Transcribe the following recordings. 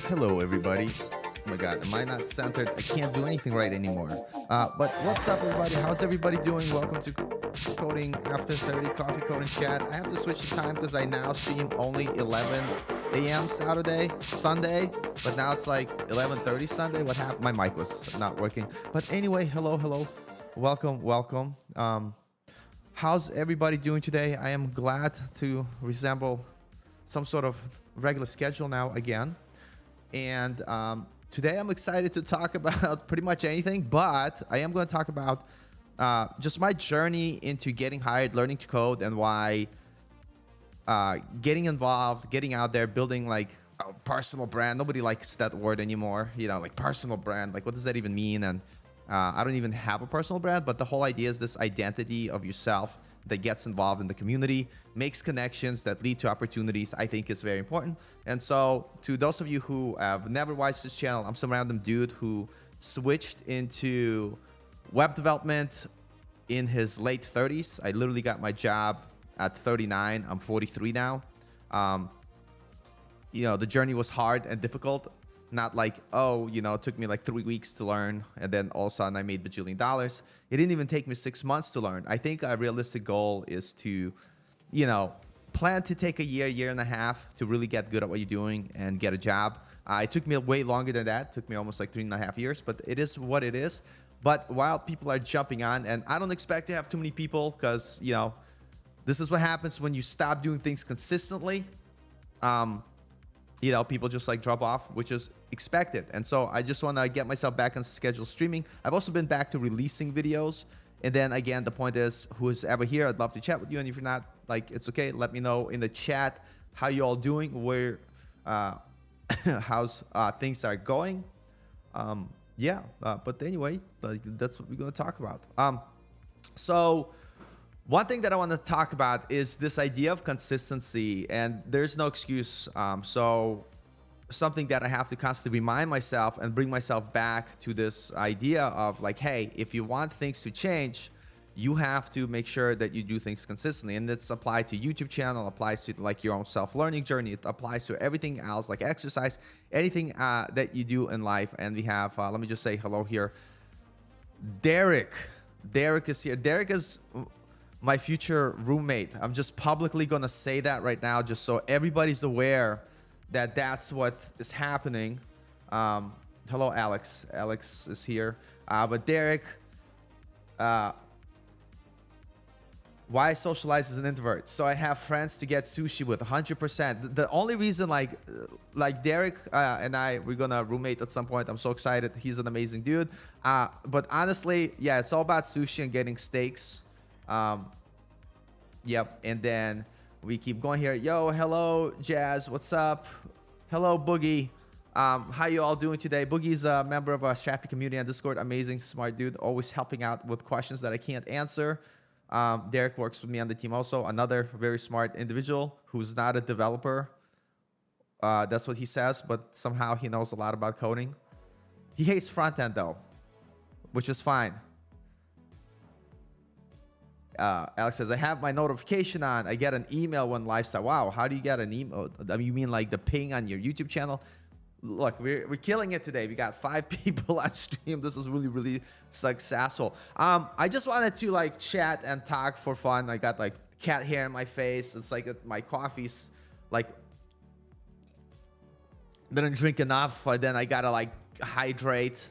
Hello, everybody. Oh my God, am I not centered? I can't do anything right anymore. But what's up, everybody? How's everybody doing? Welcome to Coding After 30 Coffee Coding Chat. I have to switch the time because I now stream only 11 a.m. Sunday, but now it's like 11:30 Sunday. What happened? My mic was not working. But anyway, hello. Welcome. How's everybody doing today? I am glad to resemble some sort of regular schedule now again. And today I'm excited to talk about pretty much anything, but I am going to talk about just my journey into getting hired, learning to code, and why getting involved, getting out there, building like a personal brand. Nobody likes that word anymore, like personal brand. Like, what does that even mean? And I don't even have a personal brand, but the whole idea is this identity of yourself that gets involved in the community, makes connections that lead to opportunities, I think is very important. And so to those of you who have never watched this channel, I'm some random dude who switched into web development in his late 30s. I literally got my job at 39. I'm 43 now. The journey was hard and difficult. Not like, it took me like 3 weeks to learn, and then all of a sudden I made bajillion dollars. It didn't even take me 6 months to learn. I think a realistic goal is to, plan to take a year and a half to really get good at what you're doing and get a job. It took me way longer than that. It took me almost like 3.5 years, but it is what it is. But while people are jumping on, and I don't expect to have too many people because, this is what happens when you stop doing things consistently. People just like drop off, which is expected. And so I just want to get myself back on schedule streaming. I've also been back to releasing videos. And then again, the point is, who's ever here, I'd love to chat with you. And if you're not, it's okay. Let me know in the chat how you all doing, where, how's things are going. But anyway, that's what we're going to talk about. So one thing that I want to talk about is this idea of consistency, and there's no excuse. So something that I have to constantly remind myself and bring myself back to this idea of like, hey, if you want things to change, you have to make sure that you do things consistently. And it's applied to YouTube channel, applies to like your own self-learning journey. It applies to everything else, like exercise, anything that you do in life. And we have, let me just say hello here. Derek is here. Derek is my future roommate. I'm just publicly gonna say that right now, just so everybody's aware that that's what is happening. Hello, Alex. Alex is here. But Derek, why I socialize as an introvert? So I have friends to get sushi with 100%. The only reason, like Derek and we're gonna roommate at some point. I'm so excited. He's an amazing dude. But honestly, yeah, it's all about sushi and getting steaks. Yep. And then we keep going here. Yo, hello, Jazz. What's up? Hello, Boogie. How you all doing today? Boogie's a member of our Strappy community on Discord. Amazing, smart dude. Always helping out with questions that I can't answer. Derek works with me on the team also. Another very smart individual who's not a developer. That's what he says, but somehow he knows a lot about coding. He hates front end though, which is fine. Alex says, I have my notification on. I get an email when live start. Wow, how do you get an email? I mean, you mean like the ping on your YouTube channel? Look, we're killing it today. We got 5 people on stream. This is really successful. I just wanted to like chat and talk for fun. I got like cat hair in my face. It's like my coffee's like didn't drink enough. Then I gotta like hydrate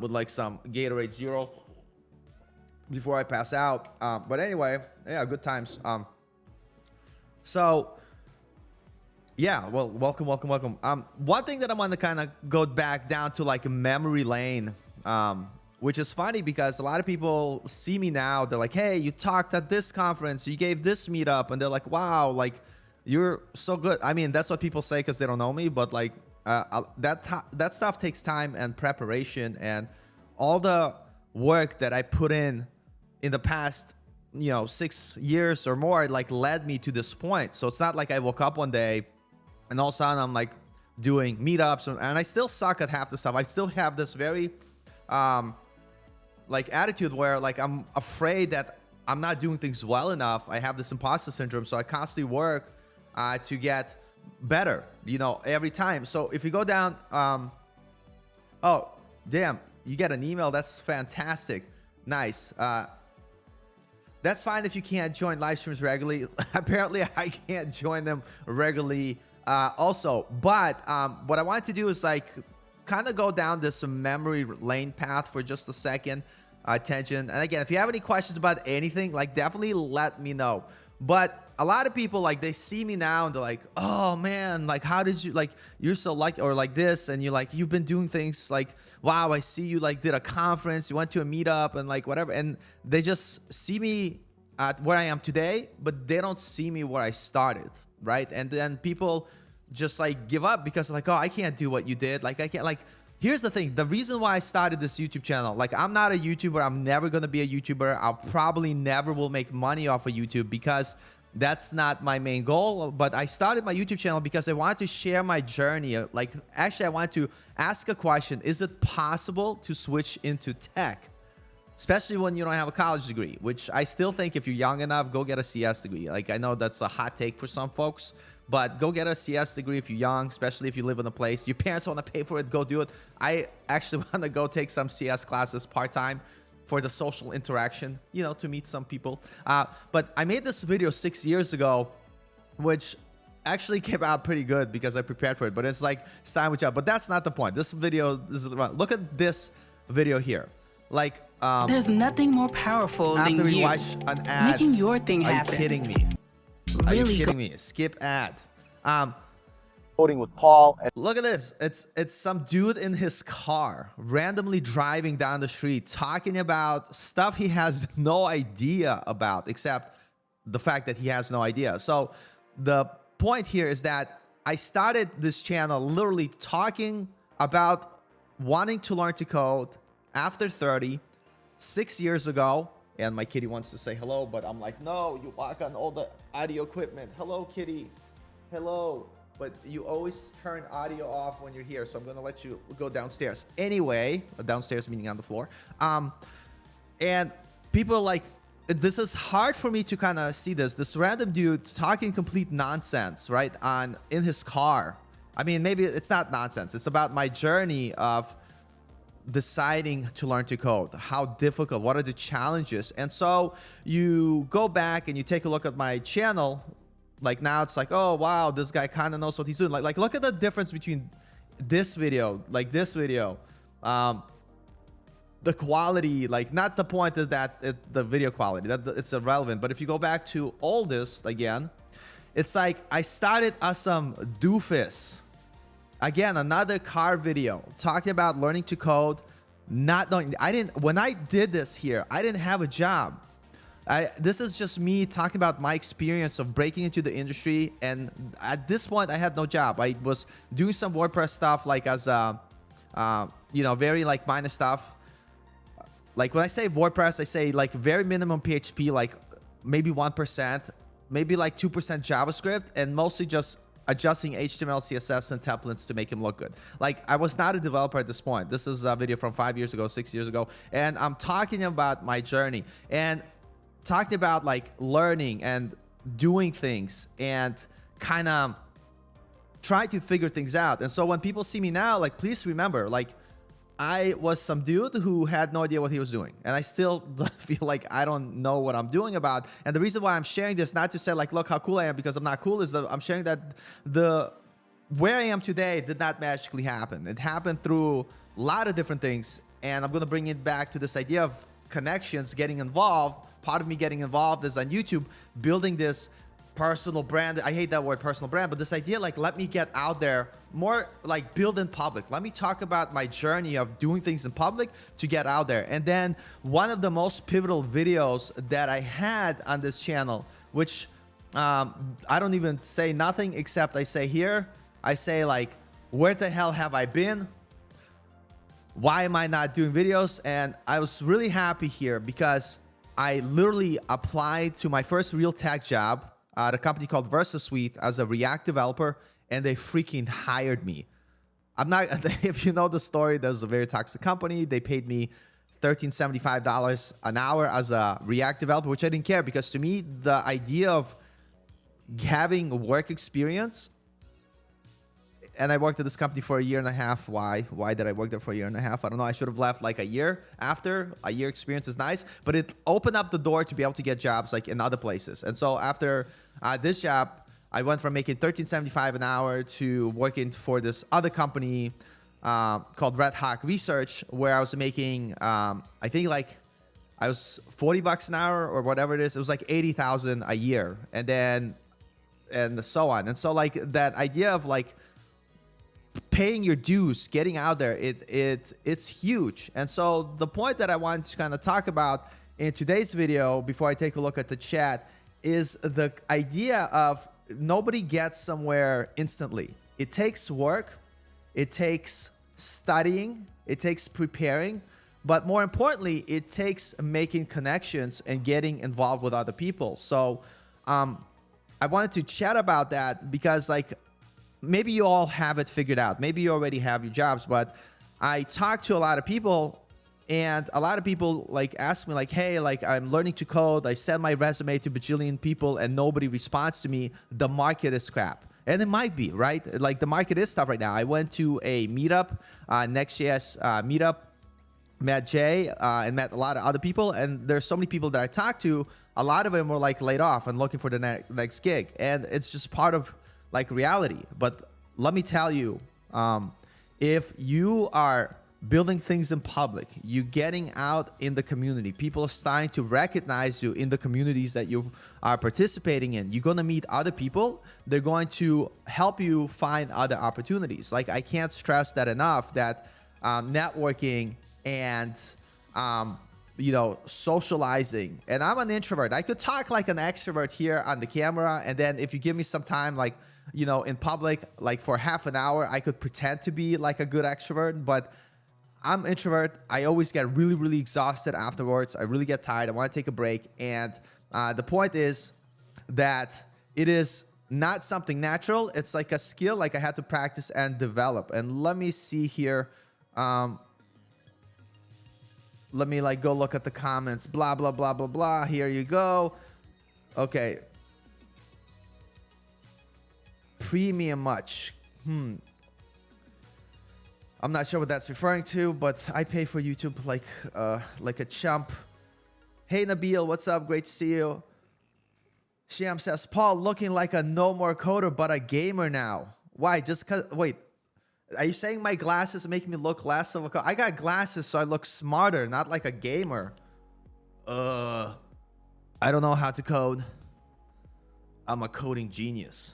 with like some Gatorade Zero before I pass out. But anyway, yeah, good times. So yeah, well, welcome. One thing that I want to kind of go back down to like memory lane, which is funny because a lot of people see me now. They're like, hey, you talked at this conference, you gave this meetup, and they're like, wow, like you're so good. I mean, that's what people say because they don't know me, but like that stuff takes time and preparation, and all the work that I put in the past 6 years or more like led me to this point. So it's not like I woke up one day and all of a sudden I'm like doing meetups and I still suck at half the stuff. I still have this very like attitude where like I'm afraid that I'm not doing things well enough. I have this imposter syndrome, so I constantly work to get better, you know, every time. So if you go down, oh, damn, you get an email. That's fantastic. Nice. That's fine if you can't join live streams regularly. Apparently, I can't join them regularly also. But what I wanted to do is like kind of go down this memory lane path for just a second. Attention. And again, if you have any questions about anything, like definitely let me know. But a lot of people, like, they see me now and they're like, oh man, like, how did you, like, you're so like, or like this, and you're like, you've been doing things like, wow, I see you like did a conference, you went to a meetup and like whatever. And they just see me at where I am today, but they don't see me where I started, right? And then people just like give up because like, oh, I can't do what you did. Like, I can't, like, here's the thing. The reason why I started this YouTube channel, like, I'm not a YouTuber. I'm never going to be a YouTuber. I'll probably never will make money off of YouTube because that's not my main goal. But I started my YouTube channel because I wanted to share my journey. Like, actually, I wanted to ask a question. Is it possible to switch into tech? Especially when you don't have a college degree, which I still think if you're young enough, go get a CS degree. Like, I know that's a hot take for some folks, but go get a CS degree if you're young, especially if you live in a place. Your parents want to pay for it, go do it. I actually want to go take some CS classes part-time for the social interaction, you know, to meet some people. But I made this video 6 years ago, which actually came out pretty good because I prepared for it. But it's like sandwich up. But that's not the point. This video, look at this video here. Like, there's nothing more powerful than after we you watch an ad, making your thing are happen. you kidding me? Are Really you kidding me? Skip ad. Voting with Paul. Look at this. It's some dude in his car randomly driving down the street talking about stuff he has no idea about, except the fact that he has no idea. So the point here is that I started this channel literally talking about wanting to learn to code after 30, 6 years ago. And my kitty wants to say hello, but I'm like, no, you walk on all the audio equipment. Hello, kitty. Hello. But you always turn audio off when you're here, so I'm gonna let you go downstairs. Anyway, downstairs meaning on the floor. And people are like, this is hard for me to kind of see this random dude talking complete nonsense, right? In his car. I mean, maybe it's not nonsense. It's about my journey of deciding to learn to code. How difficult, what are the challenges? And so you go back and you take a look at my channel. Like, now it's like, oh wow, this guy kind of knows what he's doing. Like look at the difference between this video, like this video, the quality. Like, not the point is that the video quality, that it's irrelevant. But if you go back to oldest again, it's like I started as some doofus. Again, another car video talking about learning to code, not knowing. When I did this here, I didn't have a job. This is just me talking about my experience of breaking into the industry. And at this point, I had no job. I was doing some WordPress stuff, like as you know, very like minor stuff. Like when I say WordPress, I say like very minimum PHP, like maybe 1%, maybe like 2% JavaScript, and mostly just adjusting HTML, CSS, and templates to make him look good. Like, I was not a developer at this point. This is a video from 5 years ago, 6 years ago. And I'm talking about my journey and talking about like learning and doing things and kind of trying to figure things out. And so when people see me now, like, please remember, like, I was some dude who had no idea what he was doing. And I still feel like I don't know what I'm doing about. And the reason why I'm sharing this, not to say like, look how cool I am, because I'm not cool, is that I'm sharing that where I am today did not magically happen. It happened through a lot of different things. And I'm going to bring it back to this idea of connections, getting involved. Part of me getting involved is on YouTube, building this personal brand. I hate that word, personal brand, but this idea, like, let me get out there more, like build in public. Let me talk about my journey of doing things in public to get out there. And then one of the most pivotal videos that I had on this channel, which I don't even say nothing except I say here, I say like, where the hell have I been? Why am I not doing videos? And I was really happy here because I literally applied to my first real tech job at a company called VersaSuite as a React developer, and they freaking hired me. I'm not, if you know the story, there's a very toxic company. They paid me $13.75 an hour as a React developer, which I didn't care, because to me, the idea of having work experience and I worked at this company for a year and a half. Why did I work there for a year and a half? I don't know. I should have left like a year after. A year experience is nice, but it opened up the door to be able to get jobs like in other places. And so after this job, I went from making $13.75 an hour to working for this other company called Red Hawk Research, where I was making I think like I was $40 an hour or whatever it is. It was like 80,000 a year, and so on. And so like that idea of like paying your dues, getting out there, it's huge. And so the point that I wanted to kind of talk about in today's video, before I take a look at the chat, is the idea of nobody gets somewhere instantly. It takes work, it takes studying, it takes preparing, but more importantly, it takes making connections and getting involved with other people. So I wanted to chat about that because like maybe you all have it figured out. Maybe you already have your jobs, but I talk to a lot of people, and a lot of people like ask me like, hey, like I'm learning to code. I send my resume to bajillion people and nobody responds to me. The market is crap. And it might be, right? Like the market is tough right now. I went to a meetup, Next.js meetup, met Jay and met a lot of other people. And there's so many people that I talked to. A lot of them were like laid off and looking for the next gig. And it's just part of like reality. But let me tell you, if you are building things in public, you getting out in the community, people are starting to recognize you in the communities that you are participating in, you're going to meet other people. They're going to help you find other opportunities. Like I can't stress that enough, that networking and you know, socializing. And I'm an introvert. I could talk like an extrovert here on the camera, and then if you give me some time, like, you know, in public, like for half an hour, I could pretend to be like a good extrovert. But I'm introvert. I always get really, really exhausted afterwards. I really get tired. I want to take a break. And the point is that it is not something natural. It's like a skill, like I had to practice and develop. And let me see here. Let me like go look at the comments. Blah, blah, blah, blah, blah. Here you go. Okay. Premium much. I'm not sure what that's referring to, but I pay for YouTube like a chump. Hey Nabil, what's up? Great to see you. Sham says, Paul, looking like a no more coder, but a gamer now. Why? Just cause, wait, are you saying my glasses make me look less of a coder? I got glasses so I look smarter, not like a gamer. I don't know how to code. I'm a coding genius.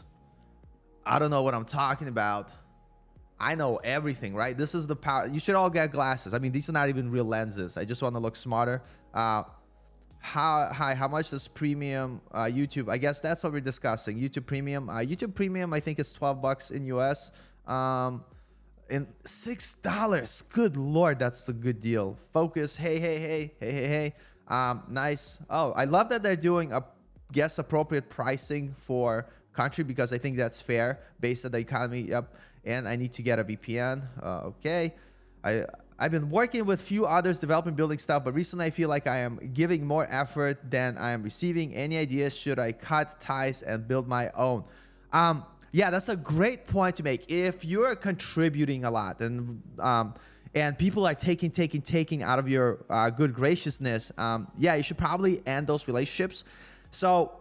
I don't know what I'm talking about. I know everything, right? This is the power. You should all get glasses. I mean, these are not even real lenses. I just want to look smarter. How much does premium YouTube? I guess that's what we're discussing. YouTube Premium. YouTube Premium, I think, is $12 in US. And $6. Good Lord, that's a good deal. Focus. Hey. Nice. Oh, I love that they're doing a guess appropriate pricing for country, because I think that's fair based on the economy. Yep. And I need to get a VPN. Okay. I've been working with few others developing building stuff, but recently I feel like I am giving more effort than I am receiving. Any ideas? Should I cut ties and build my own? Yeah, that's a great point to make. If you're contributing a lot and people are taking out of your good graciousness, yeah, you should probably end those relationships. So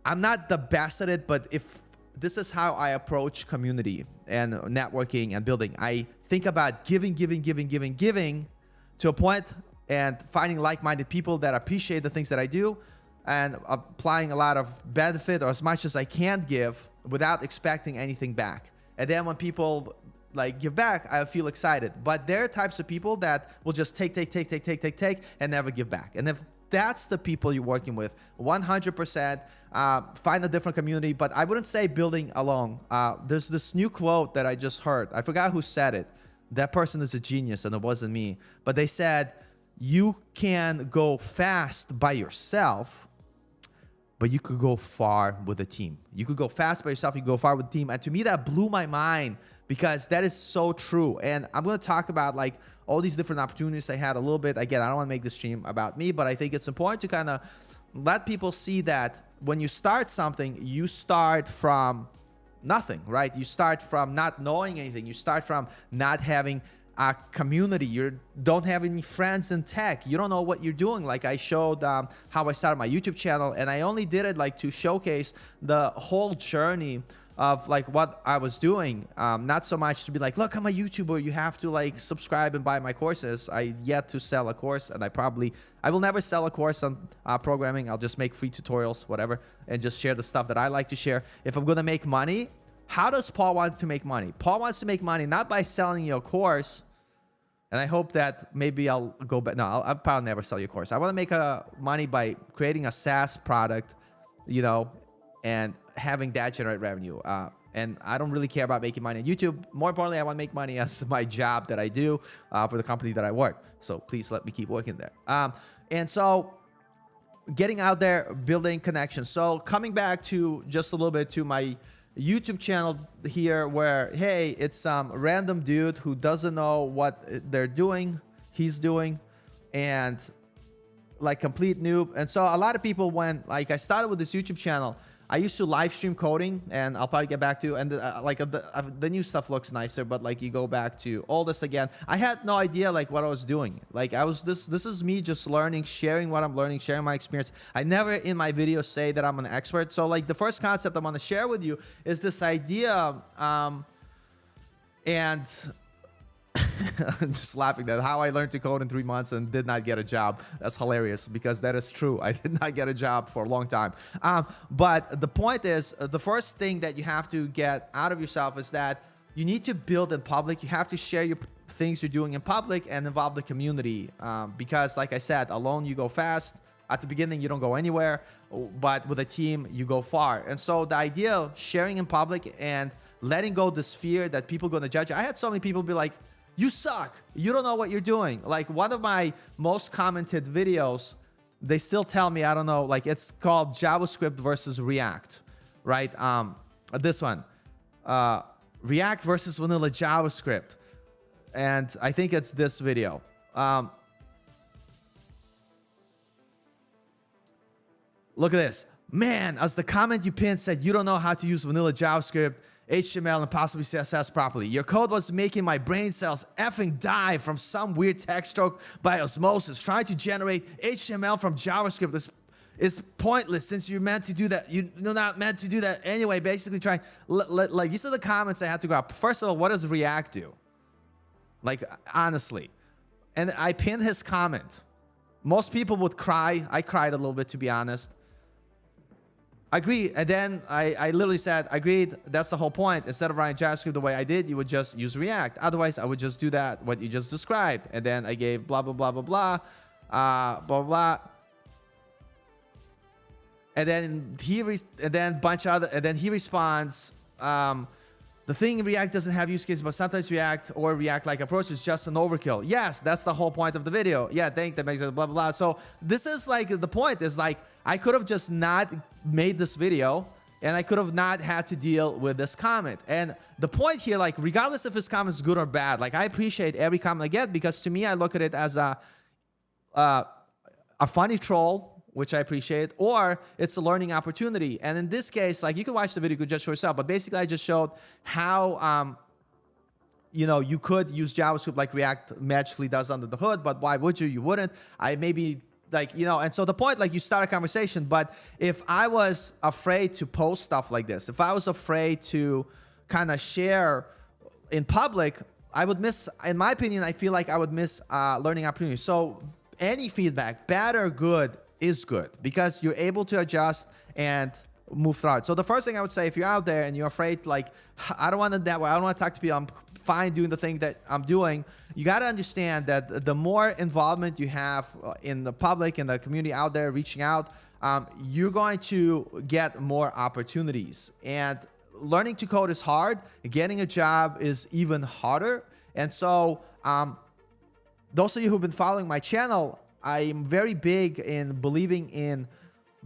I'm not the best at it, but if this is how I approach community and networking and building, I think about giving to a point and finding like-minded people that appreciate the things that I do and applying a lot of benefit or as much as I can give without expecting anything back. And then when people like give back, I feel excited. But there are types of people that will just take and never give back. And if that's the people you're working with, 100%, find a different community. But I wouldn't say building alone. There's this new quote that I just heard. I forgot who said it. That person is a genius, and it wasn't me. But they said, you can go fast by yourself, but you could go far with a team. You could go fast by yourself, you could go far with a team. And to me, that blew my mind, because that is so true. And I'm going to talk about like all these different opportunities I had a little bit. Again, I don't want to make this stream about me, but I think it's important to kind of let people see that when you start something, you start from nothing, right? You start from not knowing anything. You start from not having a community. You don't have any friends in tech. You don't know what you're doing. Like I showed how I started my YouTube channel, and I only did it like to showcase the whole journey of like what I was doing, not so much to be like, look, I'm a YouTuber, you have to like subscribe and buy my courses. I yet to sell a course, and I will never sell a course on programming. I'll just make free tutorials, whatever, and just share the stuff that I like to share. If I'm gonna make money, how does Paul want to make money? Paul wants to make money not by selling your course, and I hope that maybe I'll go back. No, I'll probably never sell your course. I want to make money by creating a SaaS product, you know, and having that generate revenue. And I don't really care about making money on YouTube. More importantly, I want to make money as my job that I do for the company that I work. So please let me keep working there. And so getting out there, building connections. So coming back to just a little bit to my YouTube channel here, where, hey, it's some random dude who doesn't know what he's doing, and like complete noob. And so a lot of people, when like I started with this YouTube channel, I used to live stream coding, and I'll probably get back to, and the new stuff looks nicer, but like you go back to all this again. I had no idea like what I was doing. Like this is me just learning, sharing what I'm learning, sharing my experience. I never in my videos say that I'm an expert. So like the first concept I'm going to share with you is this idea, and I'm just laughing at how I learned to code in 3 months and did not get a job. That's hilarious, because that is true. I did not get a job for a long time. But the point is, the first thing that you have to get out of yourself is that you need to build in public. You have to share your things you're doing in public and involve the community. Because like I said, alone you go fast. At the beginning, you don't go anywhere, but with a team, you go far. And so the idea of sharing in public and letting go this fear that people are going to judge you. I had so many people be like, you suck, you don't know what you're doing. Like one of my most commented videos, they still tell me, I don't know, like it's called JavaScript versus React, right? This one, React versus vanilla JavaScript. And I think it's this video. Look at this. Man, as the comment you pinned said, you don't know how to use vanilla JavaScript, HTML, and possibly CSS properly. Your code was making my brain cells effing die from some weird text stroke by osmosis. Trying to generate HTML from JavaScript is pointless, since you're meant to do that. You're not meant to do that anyway. Basically trying, like, these are the comments I had to grab. First of all, what does React do? Like, honestly. And I pinned his comment. Most people would cry. I cried a little bit, to be honest. Agreed. And then I literally said, agreed, that's the whole point. Instead of writing JavaScript the way I did, you would just use React. Otherwise, I would just do that, what you just described. And then I gave blah, blah, blah, blah, blah, blah, blah. And then he responds, the thing in React doesn't have use cases, but sometimes React or React-like approach is just an overkill. Yes, that's the whole point of the video. Yeah, thank that makes it blah, blah, blah. So this is like, the point is like, I could have just not made this video, and I could have not had to deal with this comment. And the point here, like, regardless if his comment is good or bad, like, I appreciate every comment I get, because to me, I look at it as a funny troll, which I appreciate, or it's a learning opportunity. And in this case, like, you can watch the video, you could judge for yourself. But basically, I just showed how, you know, you could use JavaScript like React magically does under the hood, but why would you? You wouldn't. I maybe, like, you know, and so the point, like, you start a conversation. But if I was afraid to post stuff like this, if I was afraid to kind of share in public, I would miss, in my opinion, I feel like I would miss learning opportunities. So any feedback, bad or good, is good, because you're able to adjust and move through it. So the first thing I would say, if you're out there and you're afraid, like, I don't want to that way, I don't want to talk to people, I'm fine doing the thing that I'm doing, you got to understand that the more involvement you have in the public, in the community out there, reaching out, you're going to get more opportunities. And learning to code is hard. Getting a job is even harder. And so those of you who've been following my channel, I'm very big in believing in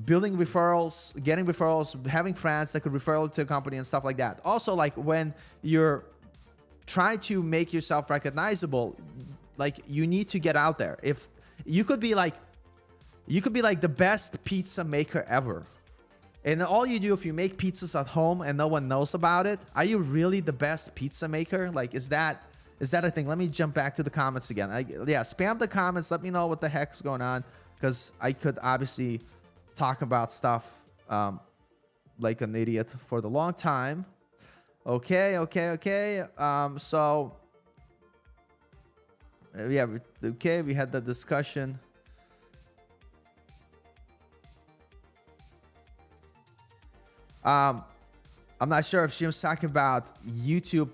building referrals, getting referrals, having friends that could refer you to a company and stuff like that. Also, like, when you're trying to make yourself recognizable, like, you need to get out there. If you could be like the best pizza maker ever, And all you do, if you make pizzas at home and no one knows about it, are you really the best pizza maker? Like, is that a thing? Let me jump back to the comments again. Yeah, spam the comments. Let me know what the heck's going on, because I could obviously talk about stuff like an idiot for the long time. Okay. So yeah, okay, we had the discussion. I'm not sure if she was talking about YouTube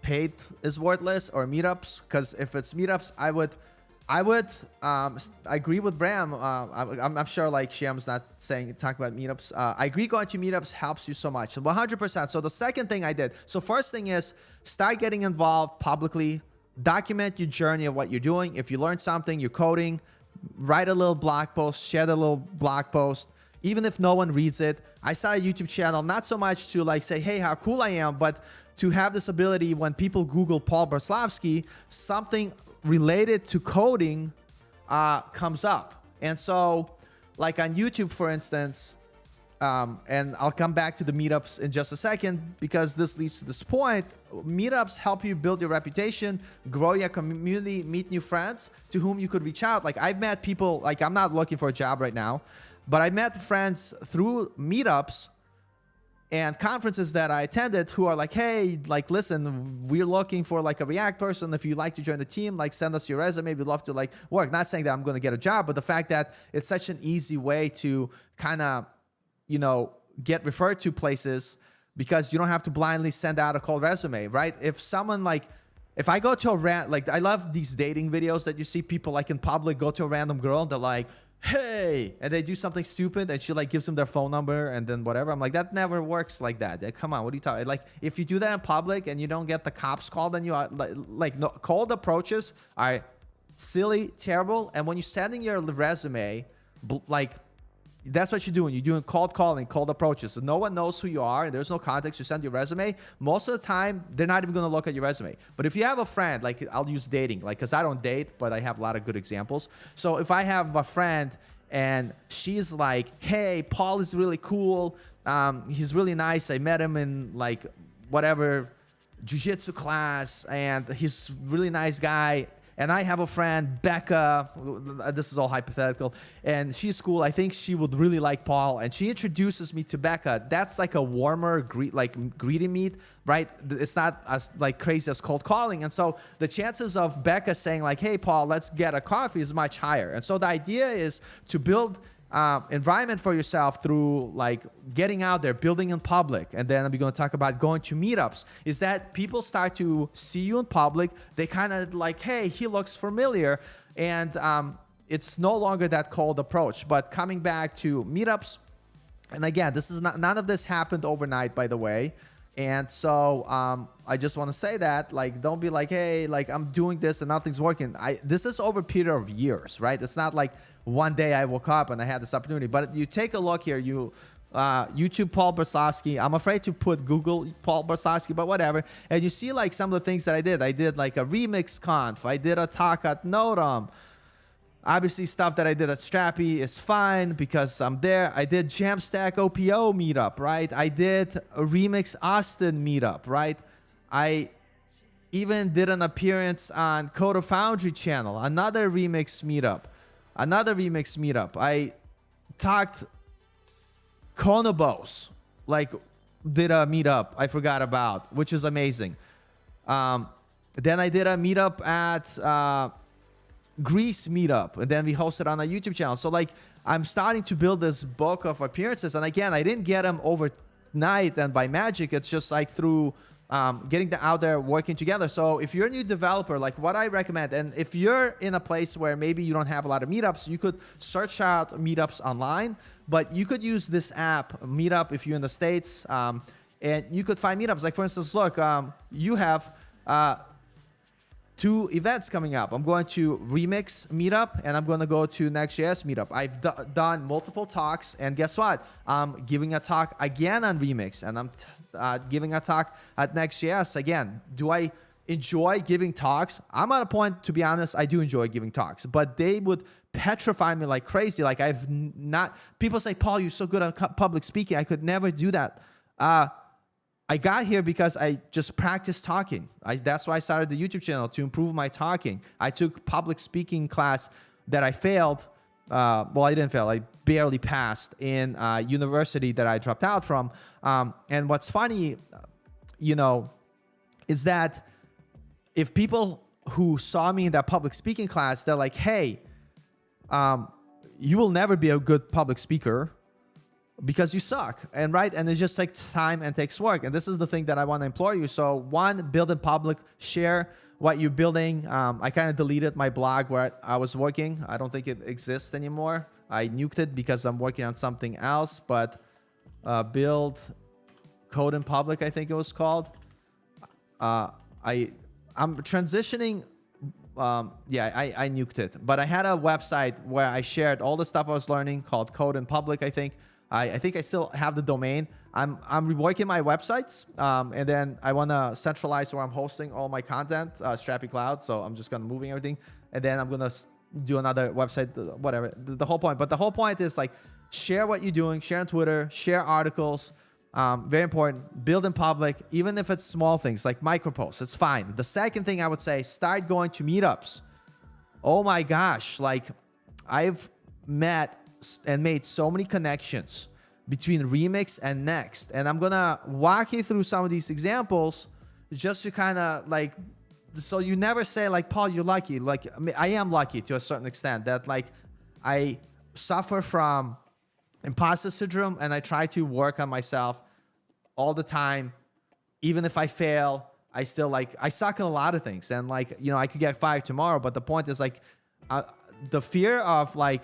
paid is worthless or meetups, because if it's meetups, I would agree with Bram. I'm sure like Shyam's not talking about meetups. I agree, going to meetups helps you so much, 100%. So the second thing I did, so first thing is start getting involved publicly, document your journey of what you're doing. If you learn something, you're coding, write a little blog post, share the little blog post. Even if no one reads it, I started a YouTube channel, not so much to like say, hey, how cool I am, but to have this ability when people Google Paul Berslavsky, something related to coding comes up. And so like on YouTube, for instance, and I'll come back to the meetups in just a second, because this leads to this point. Meetups help you build your reputation, grow your community, meet new friends to whom you could reach out. Like I've met people, like I'm not looking for a job right now, but I met friends through meetups and conferences that I attended who are like, hey, like, listen, we're looking for like a React person. If you'd like to join the team, like send us your resume. We'd love to like work. Not saying that I'm going to get a job, but the fact that it's such an easy way to kind of, you know, get referred to places, because you don't have to blindly send out a cold resume, right? If someone like, if I go to a like, I love these dating videos that you see people like in public go to a random girl and they're like, hey, and they do something stupid and she like gives them their phone number and then whatever. I'm like, that never works like that. Like, come on, what are you talking? Like, if you do that in public and you don't get the cops called, then you are like no, cold approaches are silly, terrible. And when you're sending your resume, like, that's what you're doing. You're doing cold calling, cold approaches. So no one knows who you are and there's no context. You send your resume. Most of the time, they're not even going to look at your resume. But if you have a friend, like I'll use dating, like, because I don't date, but I have a lot of good examples. So if I have a friend and she's like, hey, Paul is really cool. He's really nice. I met him in like whatever jiu-jitsu class and he's a really nice guy. And I have a friend, Becca, this is all hypothetical, and she's cool. I think she would really like Paul, and she introduces me to Becca. That's like a warmer, greeting meet, right? It's not as like crazy as cold calling. And so the chances of Becca saying like, hey, Paul, let's get a coffee is much higher. And so the idea is to build environment for yourself through like getting out there, building in public. And then we're going to talk about going to meetups, is that people start to see you in public. They kind of like, hey, he looks familiar. And it's no longer that cold approach. But coming back to meetups, and again, this is not, none of this happened overnight, by the way. And so I just want to say that, like, don't be like, hey, like I'm doing this and nothing's working. This is over a period of years, right? It's not like one day I woke up and I had this opportunity. But you take a look here, YouTube Paul Berslavsky. I'm afraid to put Google Paul Berslavsky, but whatever. And you see like some of the things that I did. I did like a remix conf. I did a talk at Notam. Obviously, stuff that I did at Strappy is fine because I'm there. I did Jamstack OPO meetup, right? I did a Remix Austin meetup, right? I even did an appearance on Coda Foundry channel, another remix meetup. I talked Conobos, like did a meetup I forgot about, which is amazing. Then I did a meetup at Greece meetup, and then we hosted on a YouTube channel. So like I'm starting to build this book of appearances, and again, I didn't get them overnight and by magic. It's just like through getting them out there, working together. So if you're a new developer, like what I recommend, and if you're in a place where maybe you don't have a lot of meetups, you could search out meetups online, but you could use this app Meetup if you're in the States, and you could find meetups. Like for instance, look, you have 2 events coming up. I'm going to Remix Meetup and I'm going to go to Next.js Meetup. I've done multiple talks, and guess what? I'm giving a talk again on Remix, and I'm giving a talk at Next.js again. enjoy giving talks. I'm at a point, to be honest, I do enjoy giving talks, but they would petrify me like crazy. Like people say, Paul, you're so good at public speaking. I could never do that. I got here because I just practiced talking. That's why I started the YouTube channel, to improve my talking. I took public speaking class that I failed. Well, I didn't fail. I barely passed in university that I dropped out from. And what's funny, is that if people who saw me in that public speaking class, they're like, hey, you will never be a good public speaker because you suck. And it just takes time and takes work. And this is the thing that I want to implore you. So one, build in public, share what you're building. I kind of deleted my blog where I was working. I don't think it exists anymore. I nuked it because I'm working on something else, but build code in public, I think it was called. I'm transitioning. I nuked it, but I had a website where I shared all the stuff I was learning called Code in Public. I think I still have the domain. I'm reworking my websites, and then I want to centralize where I'm hosting all my content, Strappy Cloud. So I'm just gonna moving everything, and then I'm gonna do another website, whatever. The whole point, but the whole point is like share what you're doing, share on Twitter, share articles. Very important. Build in public, even if it's small things like micro posts. It's fine. The second thing I would say, start going to meetups. Oh my gosh, like I've met and made so many connections between Remix and Next, and I'm gonna walk you through some of these examples just to kind of like, so you never say like, Paul, you're lucky. Like, I mean, I am lucky to a certain extent that like I suffer from imposter syndrome, and I try to work on myself all the time. Even if I fail, I still I suck at a lot of things, and like, I could get fired tomorrow. But the point is like, the fear of like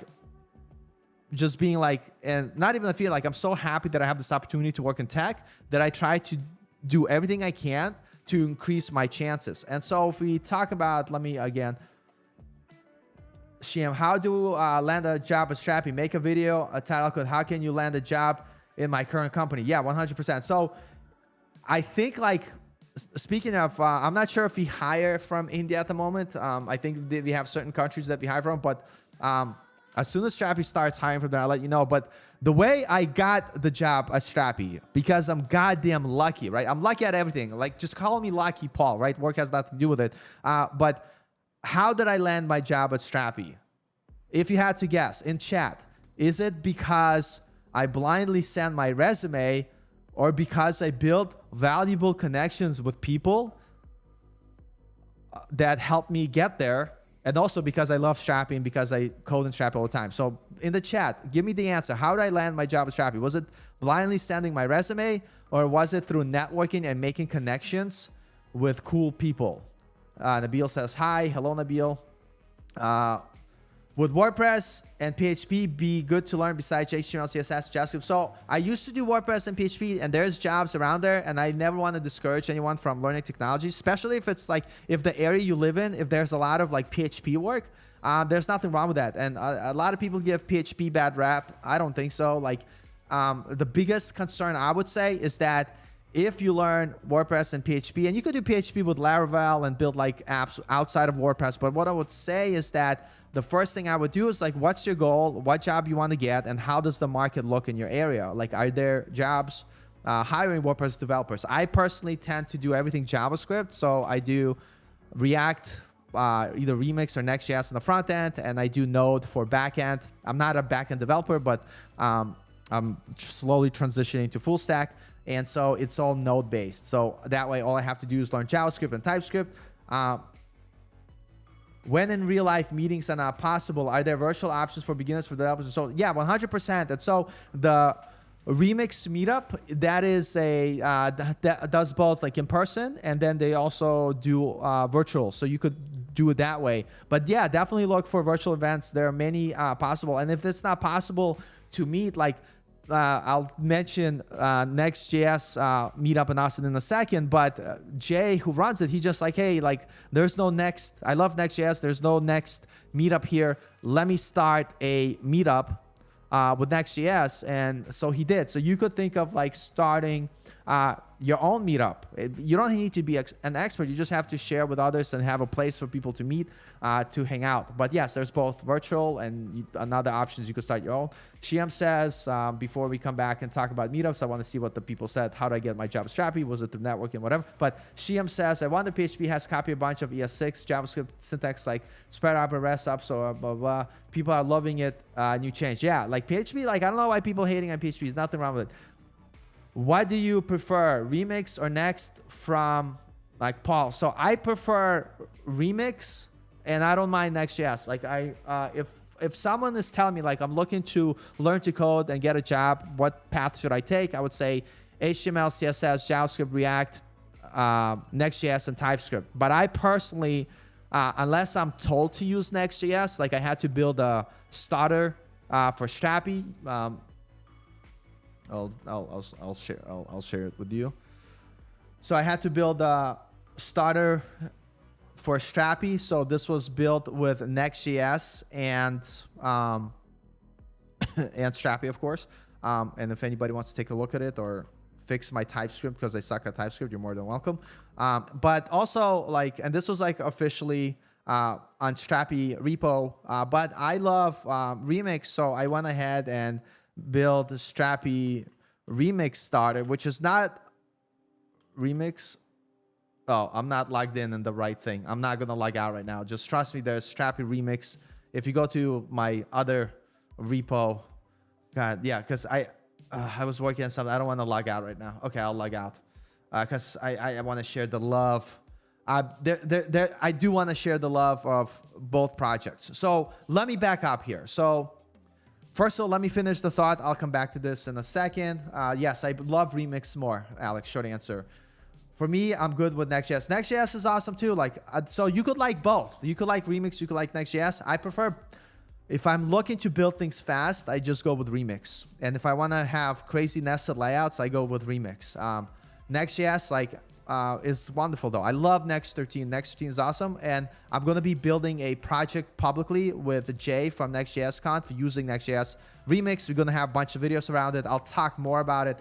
just being like, and not even the fear, like I'm so happy that I have this opportunity to work in tech that I try to do everything I can to increase my chances. And so if we talk about, let me again, Sham, how to land a job at Strappy? Make a video, a title code, how can you land a job in my current company? Yeah, 100%. So I think like, speaking of, I'm not sure if we hire from India at the moment. I think we have certain countries that we hire from, but as soon as Strappy starts hiring from there, I'll let you know. But the way I got the job at Strappy, because I'm goddamn lucky, right? I'm lucky at everything. Like, just call me Lucky Paul, right? Work has nothing to do with it. But how did I land my job at Strappy? If you had to guess in chat, is it because I blindly sent my resume, or because I built valuable connections with people that helped me get there? And also because I love Strappy and because I code in Strappy all the time. So in the chat, give me the answer. How did I land my job at Strappy? Was it blindly sending my resume, or was it through networking and making connections with cool people? Nabil says, hi. Hello, Nabil. Would WordPress and PHP be good to learn besides HTML, CSS, JavaScript? So I used to do WordPress and PHP, and there's jobs around there, and I never want to discourage anyone from learning technology, especially if it's like, if the area you live in, if there's a lot of like PHP work, there's nothing wrong with that. And a lot of people give PHP bad rap. I don't think so. Like, the biggest concern I would say is that if you learn WordPress and PHP, and you could do PHP with Laravel and build like apps outside of WordPress, but what I would say is that the first thing I would do is like, what's your goal? What job you want to get? And how does the market look in your area? Like, are there jobs hiring WordPress developers? I personally tend to do everything JavaScript. So I do React, either Remix or Next.js on the front end, and I do Node for backend. I'm not a backend developer, but I'm slowly transitioning to full stack. And so it's all node based. So that way, all I have to do is learn JavaScript and TypeScript. When in real life meetings are not possible, are there virtual options for beginners, for developers? And so yeah, 100%. And so the Remix meetup, that is a that does both like in person, and then they also do virtual. So you could do it that way. But yeah, definitely look for virtual events. There are many possible. And if it's not possible to meet, like I'll mention Next.js meetup in Austin in a second, but Jay, who runs it, he just like, hey, like there's no Next. I love Next.js. There's no Next meetup here. Let me start a meetup with Next.js. And so he did. So you could think of like starting your own meetup. You don't need to be an expert. You just have to share with others and have a place for people to meet, to hang out. But yes, there's both virtual and another options. You could start your own. Shiam says, before we come back and talk about meetups, I want to see what the people said. How do I get my job Strappy? Was it through networking, whatever? But Shiam says, I wonder PHP has copied a bunch of ES6 JavaScript syntax like spread up and rest up, so blah, blah. People are loving it. New change. Yeah, like PHP, like I don't know why people hating on PHP. There's nothing wrong with it. What do you prefer, Remix or Next from like Paul? So I prefer Remix, and I don't mind Next.js. Like if someone is telling me like I'm looking to learn to code and get a job, what path should I take? I would say HTML, CSS, JavaScript, React, Next.js, and TypeScript. But I personally, unless I'm told to use Next.js, like I had to build a starter for Strappy. I'll share it with you. So I had to build a starter for Strappy. So this was built with Next.js and and Strappy, of course. And if anybody wants to take a look at it or fix my TypeScript because I suck at TypeScript, you're more than welcome. But also like, and this was like officially on Strappy repo. But I love Remix, so I went ahead and build Strappy Remix starter, which is not Remix. Oh, I'm not logged in the right thing. I'm not gonna log out right now. Just trust me, there's Strappy Remix. If you go to my other repo, God, yeah, because I was working on something. I don't want to log out right now. Okay, I'll log out because I want to share the love. I do want to share the love of both projects. So let me back up here. So first of all, let me finish the thought. I'll come back to this in a second. Yes, I love Remix more, Alex. Short answer. For me, I'm good with Next.js. Next.js is awesome too. Like, so you could like both. You could like Remix. You could like Next.js. I prefer, if I'm looking to build things fast, I just go with Remix. And if I want to have crazy nested layouts, I go with Remix. Next.js like is wonderful though. I love Next 13. Next 13 is awesome. And I'm going to be building a project publicly with Jay from Next.js Conf using Next.js Remix. We're going to have a bunch of videos around it. I'll talk more about it.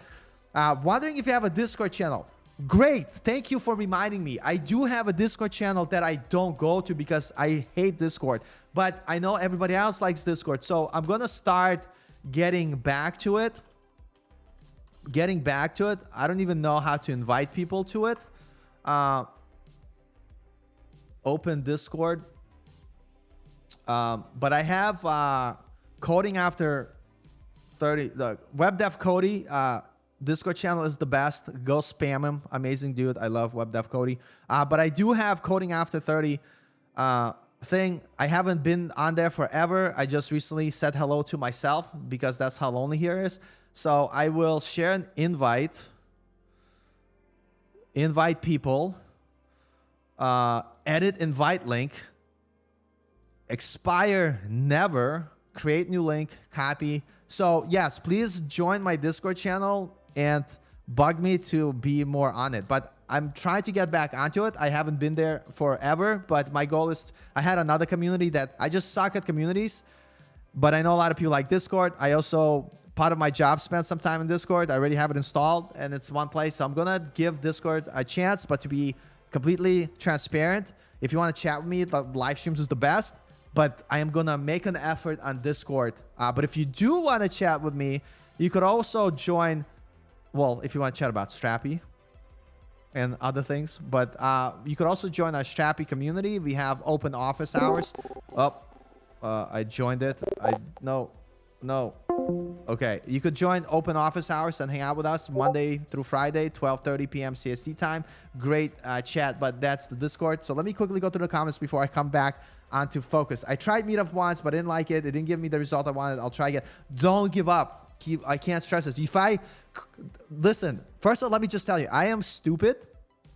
Wondering if you have a Discord channel. Great. Thank you for reminding me. I do have a Discord channel that I don't go to because I hate Discord. But I know everybody else likes Discord. So I'm going to start getting back to it. I don't even know how to invite people to it. Open Discord. But I have Coding After 30. The Web Dev Cody Discord channel is the best. Go spam him. Amazing dude. I love Web Dev Cody. But I do have Coding After 30 thing. I haven't been on there forever. I just recently said hello to myself because that's how lonely here is. So I will share an invite people, edit invite link, expire never, create new link, copy. So yes, please join my Discord channel and bug me to be more on it. But I'm trying to get back onto it. I haven't been there forever, but my goal is, I had another community that I just suck at communities, but I know a lot of people like Discord. I also, part of my job, spent some time in Discord. I already have it installed and it's one place. So I'm going to give Discord a chance, but to be completely transparent, if you want to chat with me, the live streams is the best, but I am going to make an effort on Discord. But if you do want to chat with me, you could also join, well, if you want to chat about Strappy and other things, but you could also join our Strappy community. We have open office hours. I joined it. No. Okay, you could join open office hours and hang out with us Monday through Friday, 12:30 p.m. CST time. Great chat, but that's the Discord. So let me quickly go through the comments before I come back onto focus. I tried Meetup once, but I didn't like it. It didn't give me the result I wanted. I'll try again. Don't give up. I can't stress this. Listen, first of all, let me just tell you, I am stupid.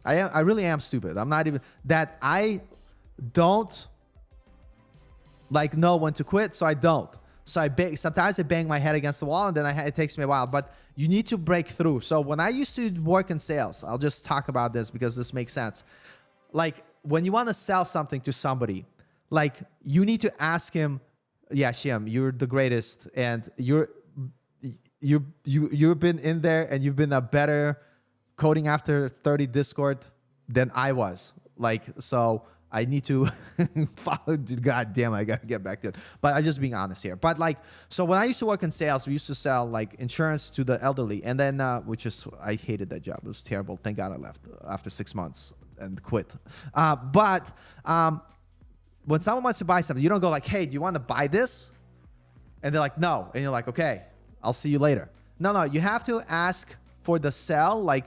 I really am stupid. I'm not even that. I don't like know when to quit, so I don't. So sometimes I bang my head against the wall, and then it takes me a while. But you need to break through. So when I used to work in sales, I'll just talk about this because this makes sense. Like when you want to sell something to somebody, like you need to ask him, yeah, Shem, you're the greatest, and you've been in there, and you've been a better Coding After 30 Discord than I was. Like, so I need to follow. God damn, I gotta get back to it. But I'm just being honest here. But like, so when I used to work in sales, we used to sell like insurance to the elderly, and then I hated that job. It was terrible. Thank God I left after 6 months and quit. But when someone wants to buy something, you don't go like, "Hey, do you want to buy this?" And they're like, "No," and you're like, "Okay, I'll see you later." No, you have to ask for the sell like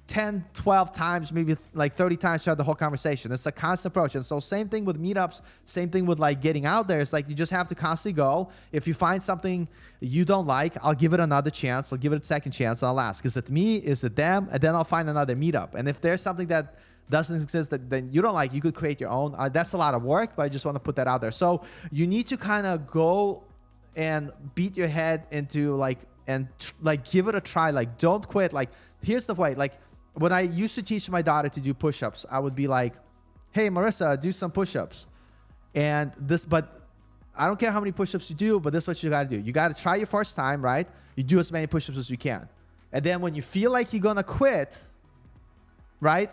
10, 12 times, maybe like 30 times throughout the whole conversation. It's a constant approach. And so same thing with meetups, same thing with like getting out there. It's like you just have to constantly go. If you find something you don't like, I'll give it another chance. I'll give it a second chance. And I'll ask, is it me? Is it them? And then I'll find another meetup. And if there's something that doesn't exist that then you don't like, you could create your own. That's a lot of work, but I just want to put that out there. So you need to kind of go and beat your head into like, and like give it a try. Like, don't quit. Like, here's the way. Like, when I used to teach my daughter to do push-ups, I would be like, "Hey, Marissa, do some push-ups." But I don't care how many push-ups you do, but this is what you got to do. You got to try your first time, right? You do as many push-ups as you can. And then when you feel like you're going to quit, right?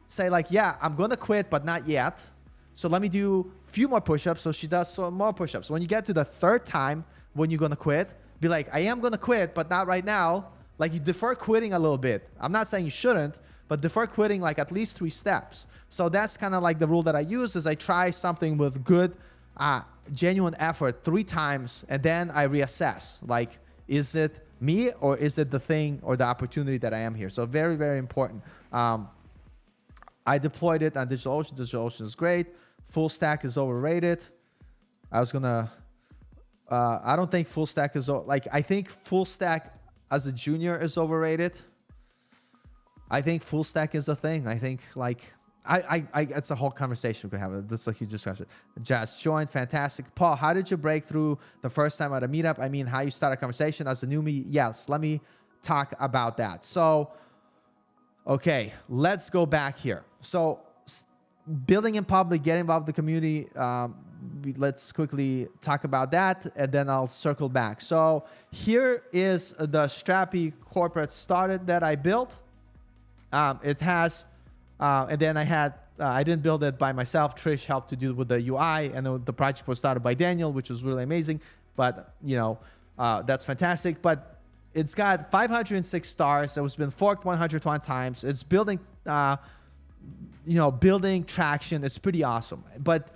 Say like, "Yeah, I'm going to quit, but not yet. So let me do a few more push-ups." So she does some more push-ups. When you get to the third time when you're going to quit, be like, "I am going to quit, but not right now." Like, you defer quitting a little bit. I'm not saying you shouldn't, but defer quitting like at least 3 steps. So that's kind of like the rule that I use is I try something with good, genuine effort 3 times, and then I reassess. Like, is it me or is it the thing or the opportunity that I am here? So very, very important. I deployed it on DigitalOcean. DigitalOcean is great. Full stack is overrated. I don't think full stack is, I think full stack as a junior is overrated. I think full stack is a thing. I think like, it's a whole conversation we could have. This is a huge discussion. Jazz joined, fantastic. Paul, how did you break through the first time at a meetup? I mean, how you start a conversation as a newbie? Yes, let me talk about that. So, okay, let's go back here. So building in public, getting involved in the community, let's quickly talk about that, and then I'll circle back. So here is the Strappy corporate starter that I built. It has, and then I didn't build it by myself. Trish helped to do with the UI, and the project was started by Daniel, which was really amazing. But that's fantastic. But it's got 506 stars. It was been forked 101 times. It's building, building traction. It's pretty awesome. But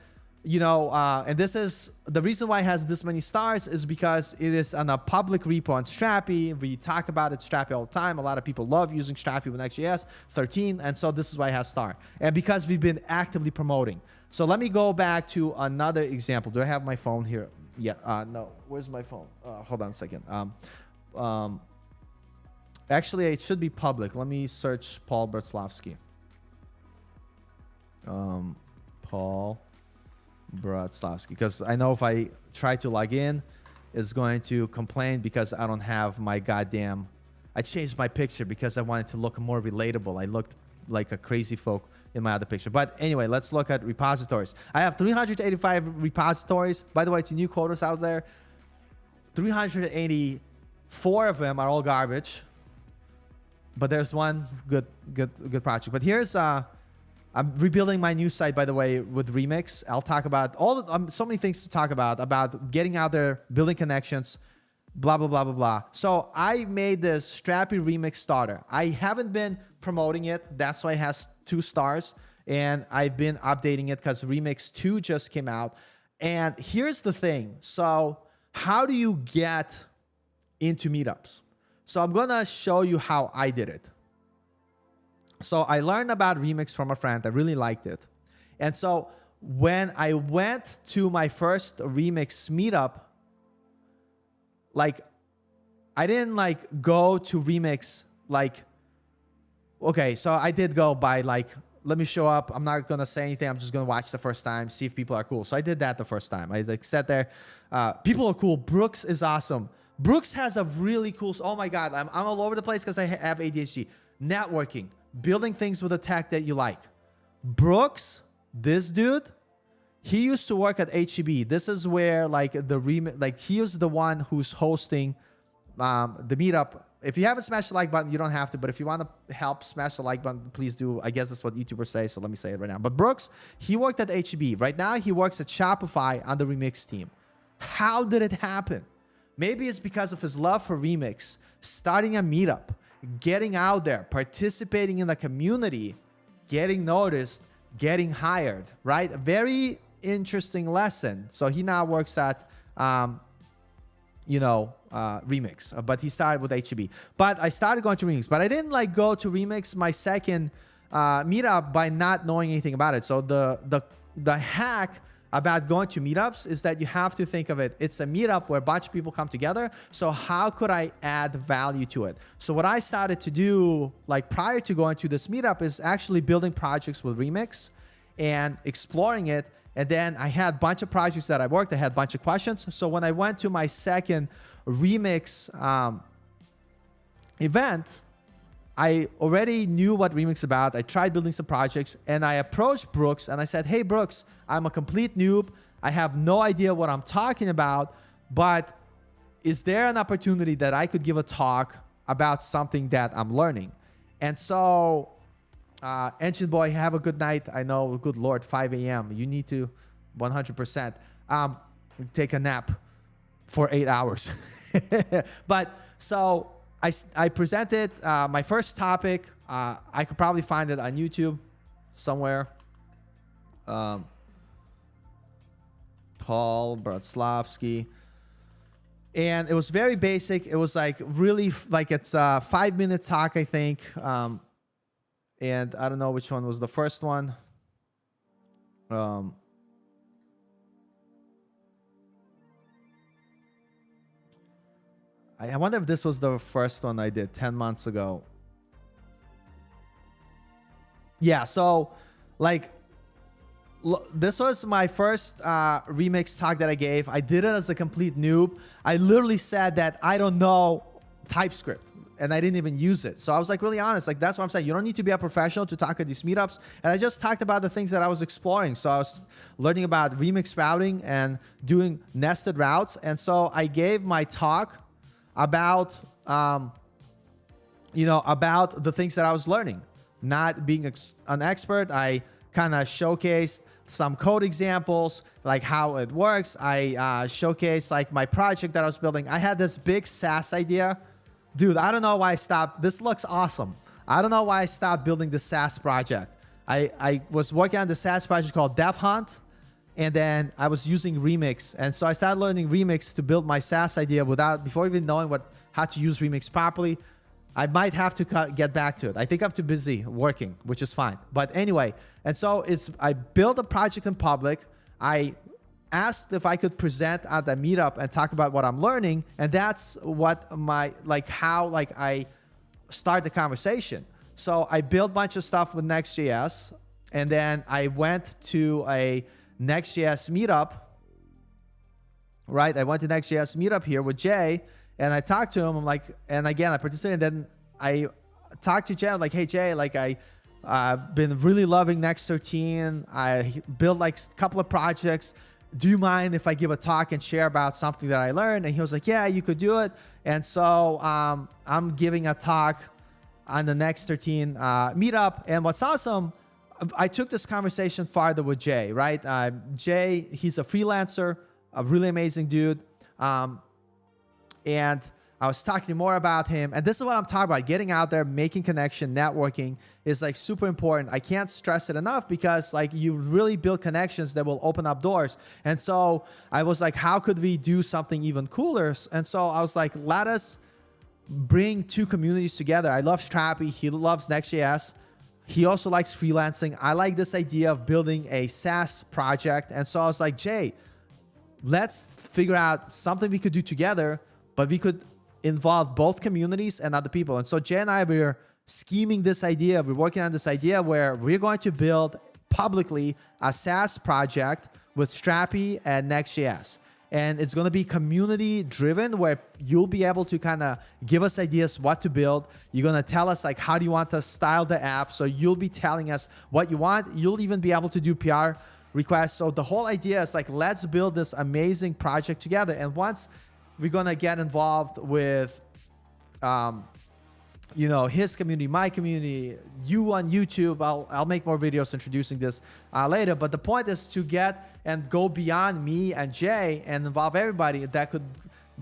and this is the reason why it has this many stars is because it is on a public repo on Strappy. We talk about it Strappy all the time. A lot of people love using Strappy with Next.js 13, and so this is why it has star. And because we've been actively promoting. So let me go back to another example. Do I have my phone here? Yeah. No. Where's my phone? Hold on a second. Actually, it should be public. Let me search Paul Bratzlavsky. Paul Bratzlavsky, because I know if I try to log in, it's going to complain because I don't have my goddamn. I changed my picture because I wanted to look more relatable. I looked like a crazy folk in my other picture. But anyway, let's look at repositories. I have 385 repositories. By the way, to new coders out there, 384 of them are all garbage. But there's one good project. But here's I'm rebuilding my new site, by the way, with Remix. I'll talk about so many things to talk about getting out there, building connections, blah, blah, blah, blah, blah. So I made this Strappy Remix starter. I haven't been promoting it. That's why it has 2 stars. And I've been updating it because Remix 2 just came out. And here's the thing. So how do you get into meetups? So I'm going to show you how I did it. So I learned about Remix from a friend. I really liked it. And so when I went to my first Remix meetup, I didn't go to Remix okay, so I did go by let me show up. I'm not going to say anything. I'm just going to watch the first time, see if people are cool. So I did that the first time. I sat there. People are cool. Brooks is awesome. Brooks has a really cool, oh my God, I'm all over the place because I have ADHD. Networking. Building things with the tech that you like. Brooks, this dude, he used to work at HEB. This is where he was the one who's hosting the meetup if you haven't smashed the like button, you don't have to. But if you want to help smash the like button, please do. I guess that's what YouTubers say, so let me say it right now. But Brooks, he worked at HEB. Right now, he works at Shopify on the Remix team. How did it happen? Maybe it's because of his love for Remix, starting a meetup, getting out there, participating in the community, getting noticed, getting hired, right? A very interesting lesson. So he now works at, Remix, but he started with HEB. But I started going to Remix, but I didn't like go to Remix my second meetup by not knowing anything about it. So the hack about going to meetups is that you have to think of it. It's a meetup where a bunch of people come together. So how could I add value to it? So what I started to do, like prior to going to this meetup, is actually building projects with Remix and exploring it. And then I had a bunch of projects that I worked. I had a bunch of questions. So when I went to my second Remix event, I already knew what Remix is about. I tried building some projects, and I approached Brooks and I said, hey, Brooks, I'm a complete noob. I have no idea what I'm talking about, but is there an opportunity that I could give a talk about something that I'm learning? And so, Engine Boy, have a good night. I know, good Lord, 5 a.m. You need to 100% take a nap for 8 hours. But so I presented my first topic. I could probably find it on YouTube somewhere. Paul Bratslavsky. And it was very basic. It was like really like it's a 5-minute talk, I think. And I don't know which one was the first one. I wonder if this was the first one I did 10 months ago. Yeah, so like this was my first Remix talk that I gave. I did it as a complete noob. I literally said that I don't know TypeScript, and I didn't even use it. So I was like really honest. Like that's what I'm saying. You don't need to be a professional to talk at these meetups. And I just talked about the things that I was exploring. So I was learning about Remix routing and doing nested routes. And so I gave my talk about about the things that I was learning. Not being an expert, I kind of showcased some code examples, like how it works. I showcased like my project that I was building. I had this big SaaS idea. Dude, I don't know why I stopped. This looks awesome. I don't know why I stopped building the SaaS project. I was working on the SaaS project called Dev Hunt, and then I was using Remix. And so I started learning Remix to build my SaaS idea before even knowing how to use Remix properly. I might have to get back to it. I think I'm too busy working, which is fine. But anyway, and so I built a project in public. I asked if I could present at the meetup and talk about what I'm learning. And that's what I start the conversation. So I built a bunch of stuff with Next.js. And then I went to a Next.js meetup, right? I went to Next.js meetup here with Jay. And I talked to him. I'm like, and again, I participated. And then I talked to Jay. I'm like, hey, Jay, like I've been really loving Next 13. I built like a couple of projects. Do you mind if I give a talk and share about something that I learned? And he was like, yeah, you could do it. And so I'm giving a talk on the Next 13 meetup. And what's awesome, I took this conversation farther with Jay, right? Jay, he's a freelancer, a really amazing dude. And I was talking more about him. And this is what I'm talking about. Getting out there, making connection, networking is like super important. I can't stress it enough because like you really build connections that will open up doors. And so I was like, how could we do something even cooler? And so I was like, let us bring two communities together. I love Strappy. He loves Next.js. He also likes freelancing. I like this idea of building a SaaS project. And so I was like, Jay, let's figure out something we could do together, but we could involve both communities and other people. And so Jay and I were scheming this idea. We're working on this idea where we're going to build publicly a SaaS project with Strappy and Next.js. And it's going to be community driven where you'll be able to kind of give us ideas what to build. You're going to tell us like, how do you want to style the app? So you'll be telling us what you want. You'll even be able to do PR requests. So the whole idea is like, let's build this amazing project together. And once we're going to get involved with you know, his community, my community, you on YouTube. I'll make more videos introducing this later. But the point is to get and go beyond me and Jay and involve everybody. That could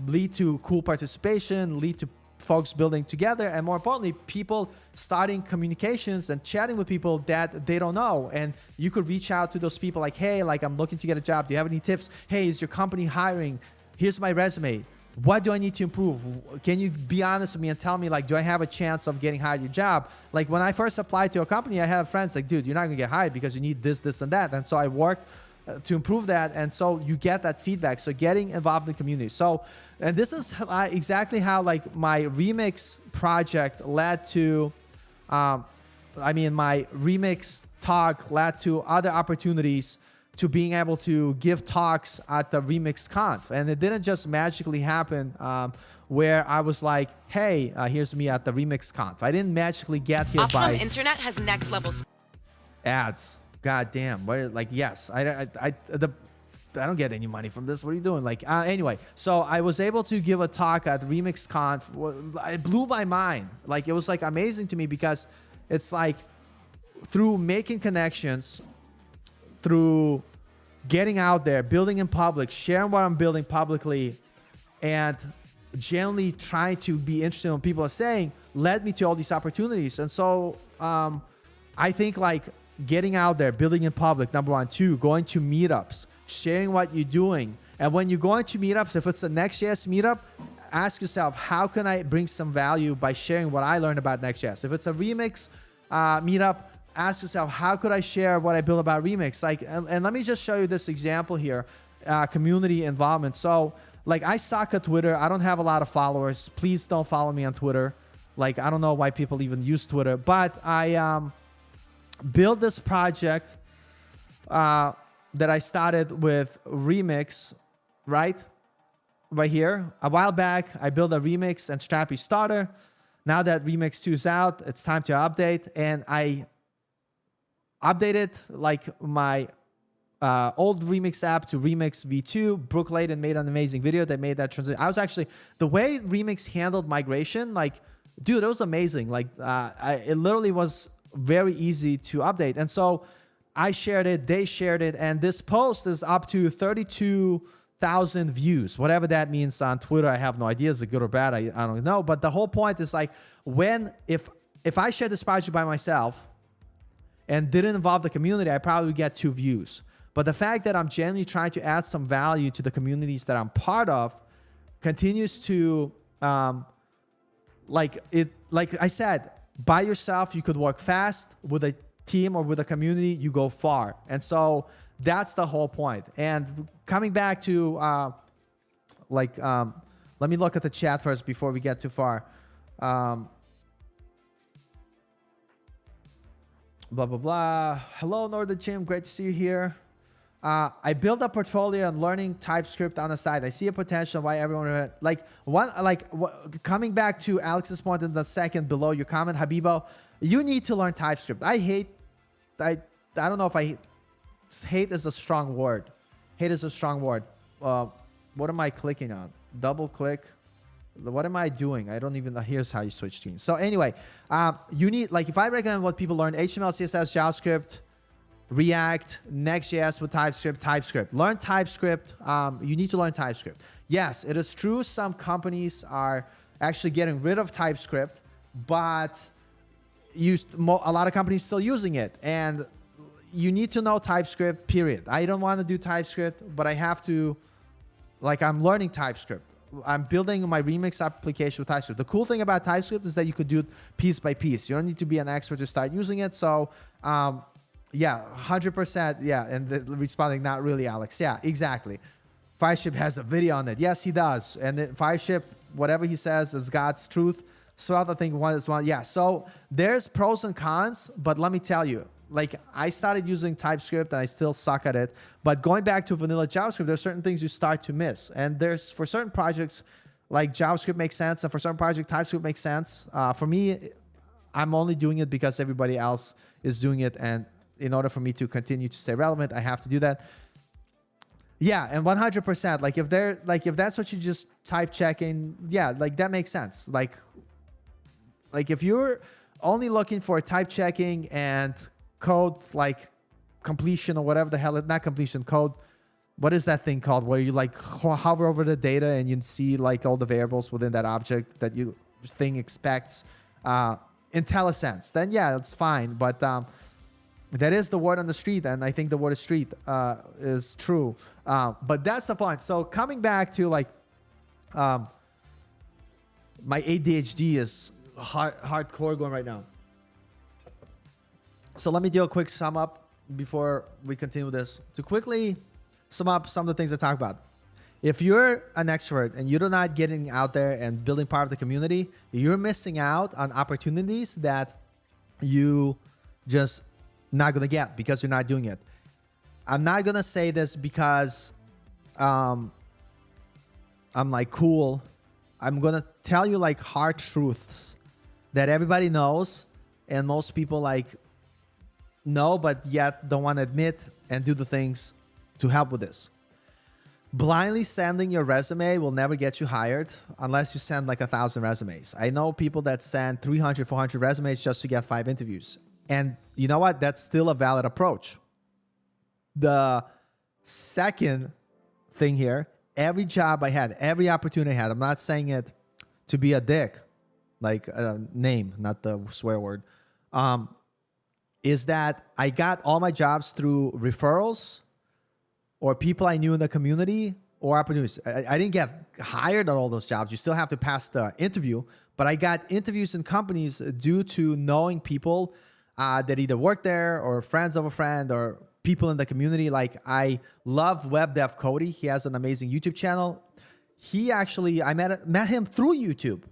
lead to cool participation, lead to folks building together, and more importantly, people starting communications and chatting with people that they don't know. And you could reach out to those people like, hey, like, I'm looking to get a job. Do you have any tips? Hey, is your company hiring? Here's my resume. What do I need to improve? Can you be honest with me and tell me, like, do I have a chance of getting hired at your job? Like, when I first applied to a company, I had friends like, dude, you're not gonna get hired because you need this, this, and that. And so I worked to improve that. And so you get that feedback. So getting involved in the community. So, and this is exactly how, like, my remix project led to, my remix talk led to other opportunities to being able to give talks at the Remix Conf. And it didn't just magically happen where I was like, hey, here's me at the Remix Conf. I didn't magically get here by Internet has next level ads. God damn. Like, yes, I don't get any money from this. What are you doing? Like, anyway, so I was able to give a talk at Remix Conf. It blew my mind. Like, it was like amazing to me because it's like through making connections, through getting out there, building in public, sharing what I'm building publicly, and generally trying to be interested in what people are saying, led me to all these opportunities. And so I think, like, getting out there, building in public, number one. Two, going to meetups, sharing what you're doing. And when you're going to meetups, if it's a Next.js meetup, ask yourself, how can I bring some value by sharing what I learned about Next.js? If it's a Remix meetup, ask yourself, how could I share what I built about Remix? Like, and let me just show you this example here, community involvement. So, like, I suck at Twitter. I don't have a lot of followers. Please don't follow me on Twitter. Like, I don't know why people even use Twitter, but I built this project that I started with Remix, right here. A while back, I built a Remix and Strappy starter. Now that Remix 2 is out, it's time to update, and I updated, like, my old Remix app to Remix V2. Brooke Layden made an amazing video that made that transition. I was actually, the way Remix handled migration, like, dude, it was amazing. Like, it literally was very easy to update. And so I shared it, they shared it, and this post is up to 32,000 views, whatever that means on Twitter. I have no idea, is it good or bad? I don't know. But the whole point is, like, if I shared this project by myself and didn't involve the community, I probably would get 2 views. But the fact that I'm genuinely trying to add some value to the communities that I'm part of continues to, like I said, by yourself, you could work fast. With a team or with a community, you go far. And so that's the whole point. And coming back to, let me look at the chat first before we get too far. Blah, blah, blah. Hello, Northern Jim. Great to see you here. I built a portfolio and learning TypeScript on the side. I see a potential why everyone, coming back to Alex's point in the second below your comment, Habibo, you need to learn TypeScript. I don't know if hate is a strong word. Hate is a strong word. What am I clicking on? Double click. What am I doing? I don't even know. Here's how you switch screens. So anyway, you need, like, if I recommend what people learn, HTML, CSS, JavaScript, React, Next.js with TypeScript. Learn TypeScript. You need to learn TypeScript. Yes, it is true some companies are actually getting rid of TypeScript, but a lot of companies still using it. And you need to know TypeScript, period. I don't want to do TypeScript, but I have to, like, I'm learning TypeScript. I'm building my Remix application with TypeScript. The cool thing about TypeScript is that you could do it piece by piece. You don't need to be an expert to start using it. So, yeah, 100%. Yeah, and responding, not really, Alex. Yeah, exactly. Fireship has a video on it. Yes, he does. And Fireship, whatever he says is God's truth. So I think one is one. Yeah, so there's pros and cons, but let me tell you, like, I started using TypeScript and I still suck at it. But going back to vanilla JavaScript, there's certain things you start to miss. And there's, for certain projects, like JavaScript makes sense. And for certain projects, TypeScript makes sense. For me, I'm only doing it because everybody else is doing it. And in order for me to continue to stay relevant, I have to do that. Yeah, and 100%. Like, if that's what you just type checking, yeah, like, that makes sense. Like, Like if you're only looking for type checking and code like completion or whatever the hell, not completion, code. What is that thing called where you like hover over the data and you see like all the variables within that object that you thing expects IntelliSense, then yeah, it's fine. But that is the word on the street, and I think the word street is true. But that's the point. So coming back to like my ADHD is hardcore going right now. So let me do a quick sum up before we continue this. To quickly sum up some of the things I talk about. If you're an extrovert and you're not getting out there and building part of the community, you're missing out on opportunities that you just not going to get because you're not doing it. I'm not going to say this because I'm like cool. I'm going to tell you like hard truths that everybody knows and most people like know, but yet don't want to admit and do the things to help with this. Blindly sending your resume will never get you hired unless you send like 1,000 resumes. I know people that send 300, 400 resumes just to get 5 interviews. And you know what? That's still a valid approach. The second thing here, every job I had, every opportunity I had, I'm not saying it to be a dick, like a name, not the swear word, is that I got all my jobs through referrals or people I knew in the community or opportunities. I didn't get hired on all those jobs. You still have to pass the interview, but I got interviews in companies due to knowing people that either work there or friends of a friend or people in the community. Like I love Web Dev Cody. He has an amazing YouTube channel. He actually, I met him through YouTube.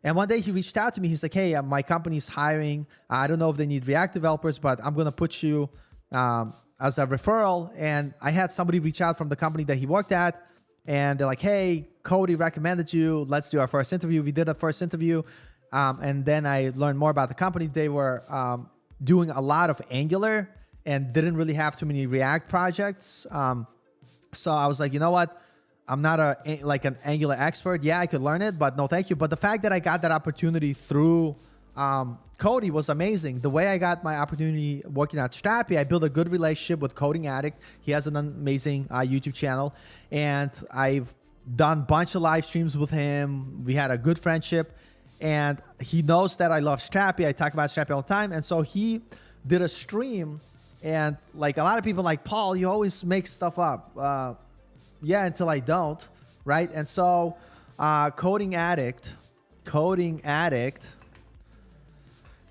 And one day he reached out to me. He's like, hey, my company's hiring. I don't know if they need React developers, but I'm going to put you as a referral. And I had somebody reach out from the company that he worked at. And they're like, hey, Cody recommended you. Let's do our first interview. We did a first interview. And then I learned more about the company. They were doing a lot of Angular and didn't really have too many React projects. So I was like, you know what? I'm not an Angular expert. Yeah, I could learn it, but no, thank you. But the fact that I got that opportunity through Cody was amazing. The way I got my opportunity working at Strappy, I built a good relationship with Coding Addict. He has an amazing YouTube channel, and I've done a bunch of live streams with him. We had a good friendship, and he knows that I love Strappy. I talk about Strappy all the time, and so he did a stream, and like a lot of people like, Paul, you always make stuff up. Yeah, until I don't, right? And so Coding Addict,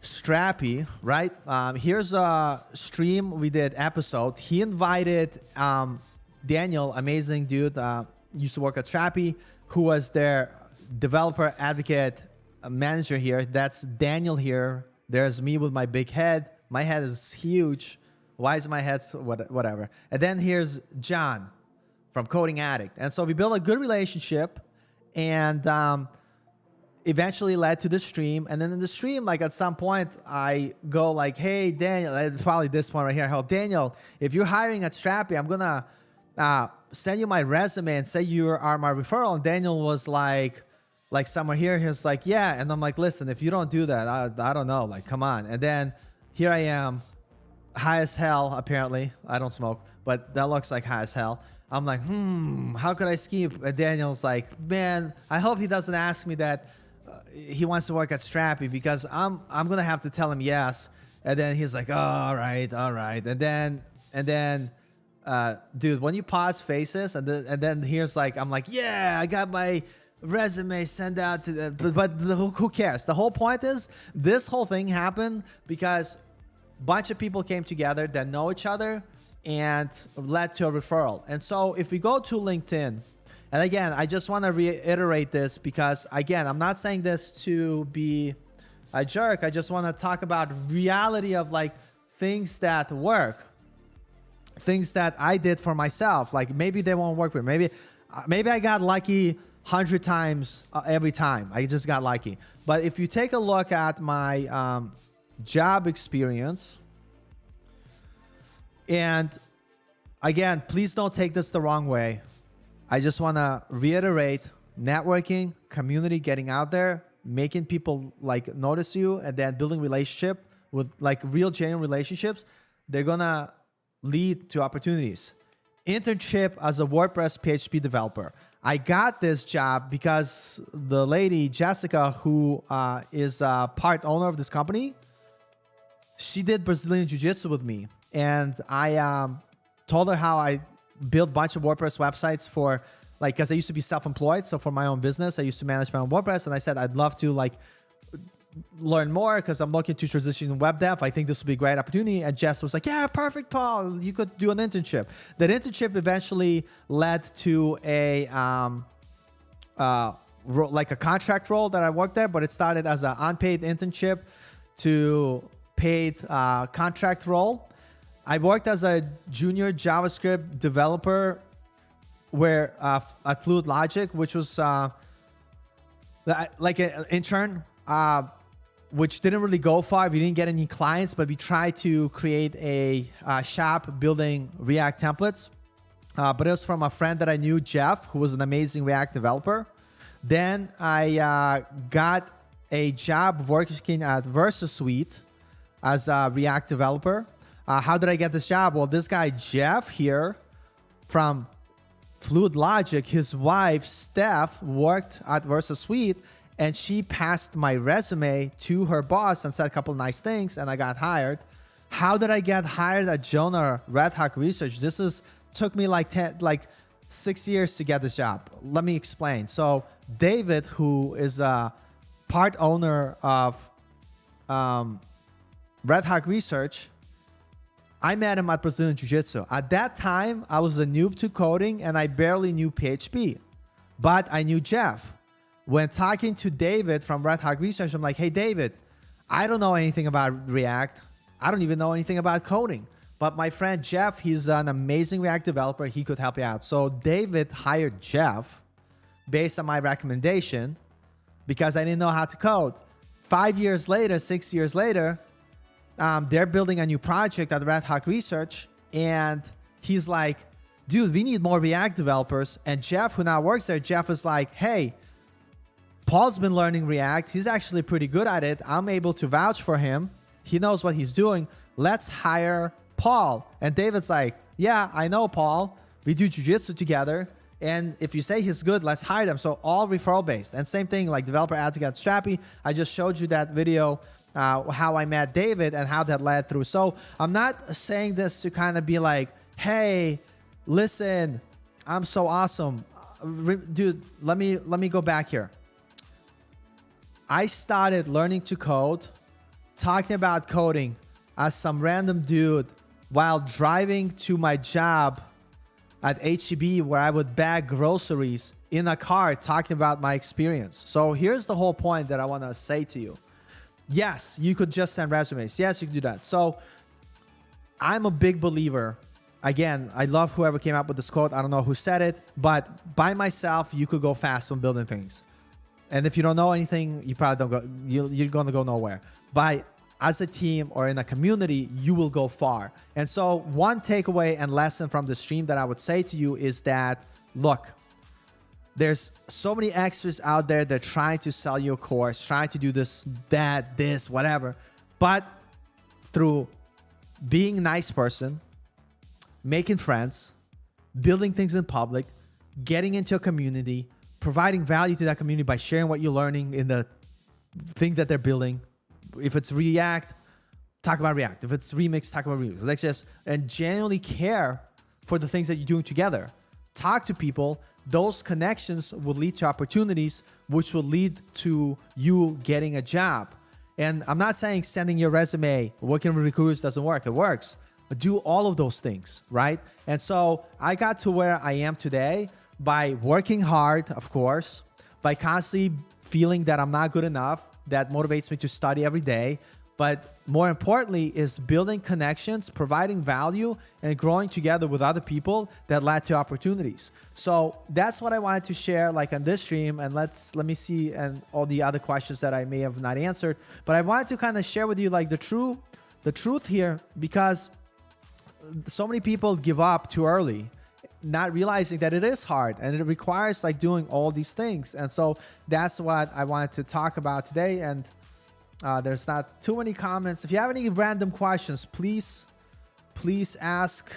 Strappy, right? Here's a stream we did episode. He invited Daniel, amazing dude, used to work at Strappy, who was their developer advocate manager here. That's Daniel here. There's me with my big head. My head is huge. Why is my head whatever? And then here's John from Coding Addict. And so we built a good relationship and eventually led to the stream. And then in the stream, like at some point I go like, hey, Daniel, probably this one right here. Hey, Daniel, if you're hiring at Strappy, I'm going to send you my resume and say you are my referral. And Daniel was like somewhere here, he was like, yeah. And I'm like, listen, if you don't do that, I don't know, like, come on. And then here I am, high as hell, apparently. I don't smoke, but that looks like high as hell. I'm like, how could I skip? And Daniel's like, man, I hope he doesn't ask me that he wants to work at Strappy because I'm gonna have to tell him yes. And then he's like, oh, all right. And then, dude, when you pause faces and then here's like, I'm like, yeah, I got my resume sent out to that, but who cares? The whole point is this whole thing happened because a bunch of people came together that know each other and led to a referral. And so if we go to LinkedIn, and again, I just want to reiterate this because, again, I'm not saying this to be a jerk. I just want to talk about reality of like things that work, things that I did for myself. Like maybe they won't work with me. Maybe I got lucky 100 times every time. I just got lucky. But if you take a look at my job experience, and again, please don't take this the wrong way. I just want to reiterate networking, community, getting out there. making people like notice you, and then building relationship with like real genuine relationships, they're gonna lead to opportunities. Internship as a WordPress PHP developer. I got this job because the lady, Jessica, who is part owner of this company, she did Brazilian Jiu-Jitsu with me. And I told her how I built a bunch of WordPress websites for, like, because I used to be self-employed. So for my own business, I used to manage my own WordPress. And I said, I'd love to like learn more because I'm looking to transition in web dev. I think this would be a great opportunity. And Jess was like, yeah, perfect, Paul. You could do an internship. That internship eventually led to a like a contract role that I worked there, but it started as an unpaid internship to paid contract role. I worked as a junior JavaScript developer where at Fluid Logic, which was like an intern, which didn't really go far. We didn't get any clients, but we tried to create a shop building React templates. But it was from a friend that I knew, Jeff, who was an amazing React developer. Then I got a job working at VersaSuite as a React developer. How did I get this job? Well, this guy, Jeff here from Fluid Logic, his wife, Steph, worked at VersaSuite, and she passed my resume to her boss and said a couple of nice things, and I got hired. How did I get hired at Jonah Red Hawk Research? Took me like 6 years to get this job. Let me explain. So David, who is a part owner of Red Hawk Research, I met him at Brazilian Jiu-Jitsu. At that time, I was a noob to coding and I barely knew PHP, but I knew Jeff. When talking to David from Red Hawk Research, I'm like, hey, David, I don't know anything about React. I don't even know anything about coding. But my friend Jeff, he's an amazing React developer. He could help you out. So David hired Jeff based on my recommendation because I didn't know how to code. 6 years later, they're building a new project at Red Hawk Research. And he's like, dude, we need more React developers. And Jeff, who now works there, Jeff is like, hey, Paul's been learning React. He's actually pretty good at it. I'm able to vouch for him. He knows what he's doing. Let's hire Paul. And David's like, yeah, I know Paul. We do jiu-jitsu together. And if you say he's good, let's hire them. So all referral based. And same thing like developer advocate Strappy. I just showed you that video, how I met David and how that led through. So I'm not saying this to kind of be like, hey, listen, I'm so awesome. Dude, let me go back here. I started learning to code, talking about coding as some random dude while driving to my job at HEB where I would bag groceries in a car talking about my experience. So here's the whole point that I want to say to you. Yes, you could just send resumes. Yes, you can do that. So I'm a big believer. Again, I love whoever came up with this quote. I don't know who said it, but by myself, you could go fast when building things. And if you don't know anything, you probably don't go, you're going to go nowhere. But as a team or in a community, you will go far. And so one takeaway and lesson from the stream that I would say to you is that, look, there's so many extras out there that are trying to sell you a course, trying to do this, that, this, whatever. But through being a nice person, making friends, building things in public, getting into a community, providing value to that community by sharing what you're learning in the thing that they're building. If it's React, talk about React. If it's Remix, talk about Remix. Let's just, and genuinely care for the things that you're doing together. Talk to people. Those connections will lead to opportunities, which will lead to you getting a job. And I'm not saying sending your resume, working with recruiters doesn't work. It works. But do all of those things, right? And so I got to where I am today by working hard, of course, by constantly feeling that I'm not good enough. That motivates me to study every day. But more importantly is building connections, providing value, and growing together with other people that led to opportunities. So that's what I wanted to share like on this stream. And let me see and all the other questions that I may have not answered. But I wanted to kind of share with you like the truth here, because so many people give up too early. not realizing that it is hard and it requires like doing all these things. And so that's what I wanted to talk about today. And there's not too many comments. If you have any random questions, please ask.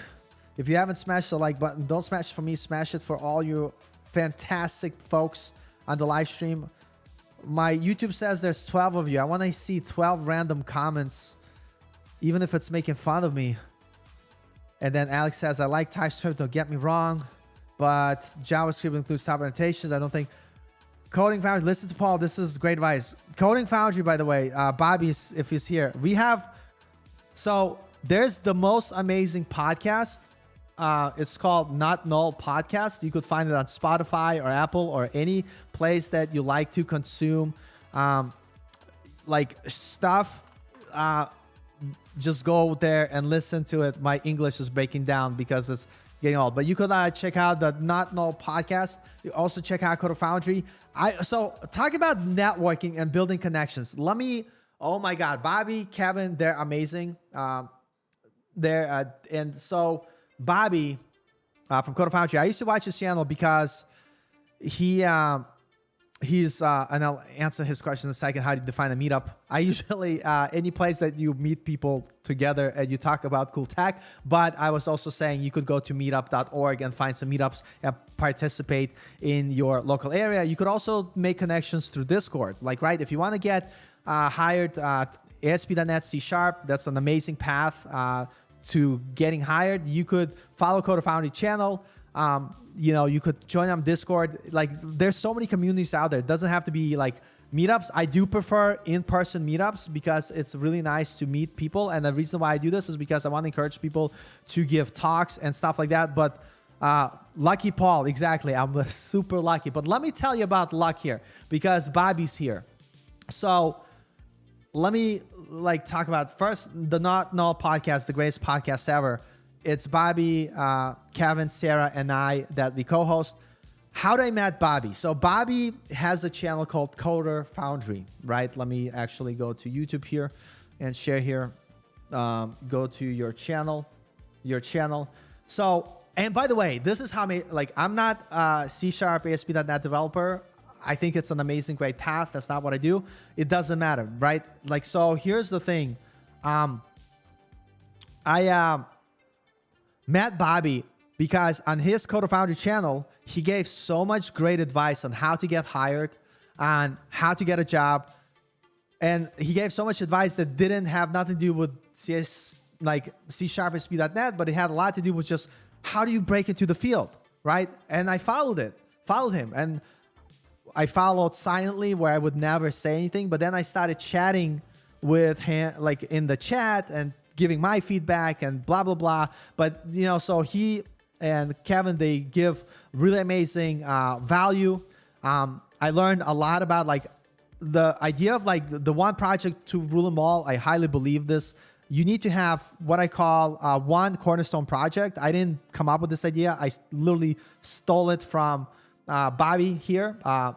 If you haven't smashed the like button, don't smash it for me, smash it for all you fantastic folks on the live stream. My YouTube says there's 12 of you. I want to see 12 random comments, even if it's making fun of me. And then Alex says, I like TypeScript, don't get me wrong, but JavaScript includes top annotations. I don't think. Coding Foundry, listen to Paul. This is great advice. Coding Foundry, by the way, Bobby, if he's here, there's the most amazing podcast. It's called Not Null Podcast. You could find it on Spotify or Apple or any place that you like to consume like stuff. Just go there and listen to it. My English is breaking down because it's getting old. But you could check out the Not Null Podcast. You also check out Code Foundry. So talk about networking and building connections. Oh my God, Bobby, Kevin, they're amazing. And so Bobby from Code Foundry, I used to watch his channel because he's and I'll answer his question in a second. How do you define a meetup? I usually any place that you meet people together and you talk about cool tech. But I was also saying you could go to meetup.org and find some meetups and participate in your local area. You could also make connections through Discord. Like, right, if you want to get hired ASP.NET C#, that's an amazing path to getting hired. You could follow Code Foundry channel. You could join them Discord. Like, there's so many communities out there. It doesn't have to be like meetups. I do prefer in-person meetups because it's really nice to meet people. And the reason why I do this is because I want to encourage people to give talks and stuff like that. But lucky Paul, exactly. I'm super lucky. But let me tell you about luck here because Bobby's here. So let me talk about first the Not Null Podcast, the greatest podcast ever. It's Bobby, Kevin, Sarah, and I that we co-host. How did I met Bobby? So Bobby has a channel called Coder Foundry, right? Let me actually go to YouTube here and share here. Go to your channel. So, and by the way, this is how I'm not a C# ASP.NET developer. I think it's an amazing, great path. That's not what I do. It doesn't matter, right? So here's the thing. I met Bobby because on his Code Foundry channel, he gave so much great advice on how to get hired, on how to get a job. And he gave so much advice that didn't have nothing to do with C# ASP.NET, but it had a lot to do with just how do you break into the field, right? And I followed him. And I followed silently where I would never say anything, but then I started chatting with him, like in the chat and giving my feedback and blah, blah, blah. But, so he and Kevin, they give really amazing value. I learned a lot about the idea of the one project to rule them all. I highly believe this. You need to have what I call one cornerstone project. I didn't come up with this idea. I literally stole it from Bobby here. I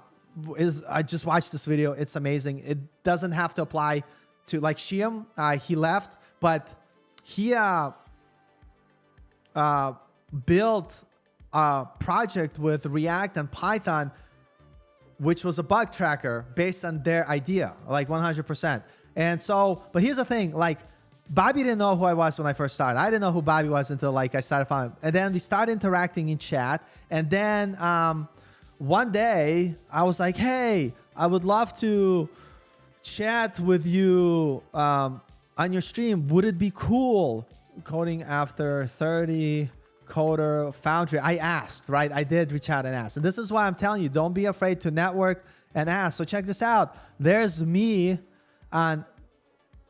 just watched this video. It's amazing. It doesn't have to apply to Shiam. He left, but he built a project with React and Python, which was a bug tracker based on their idea, 100%. And so, but here's the thing, Bobby didn't know who I was when I first started. I didn't know who Bobby was until I started following him. And then we started interacting in chat. And then one day I was like, hey, I would love to chat with you on your stream. Would it be cool? Coding after 30, Coder Foundry. I asked, right? I did reach out and ask. And this is why I'm telling you, don't be afraid to network and ask. So check this out. There's me on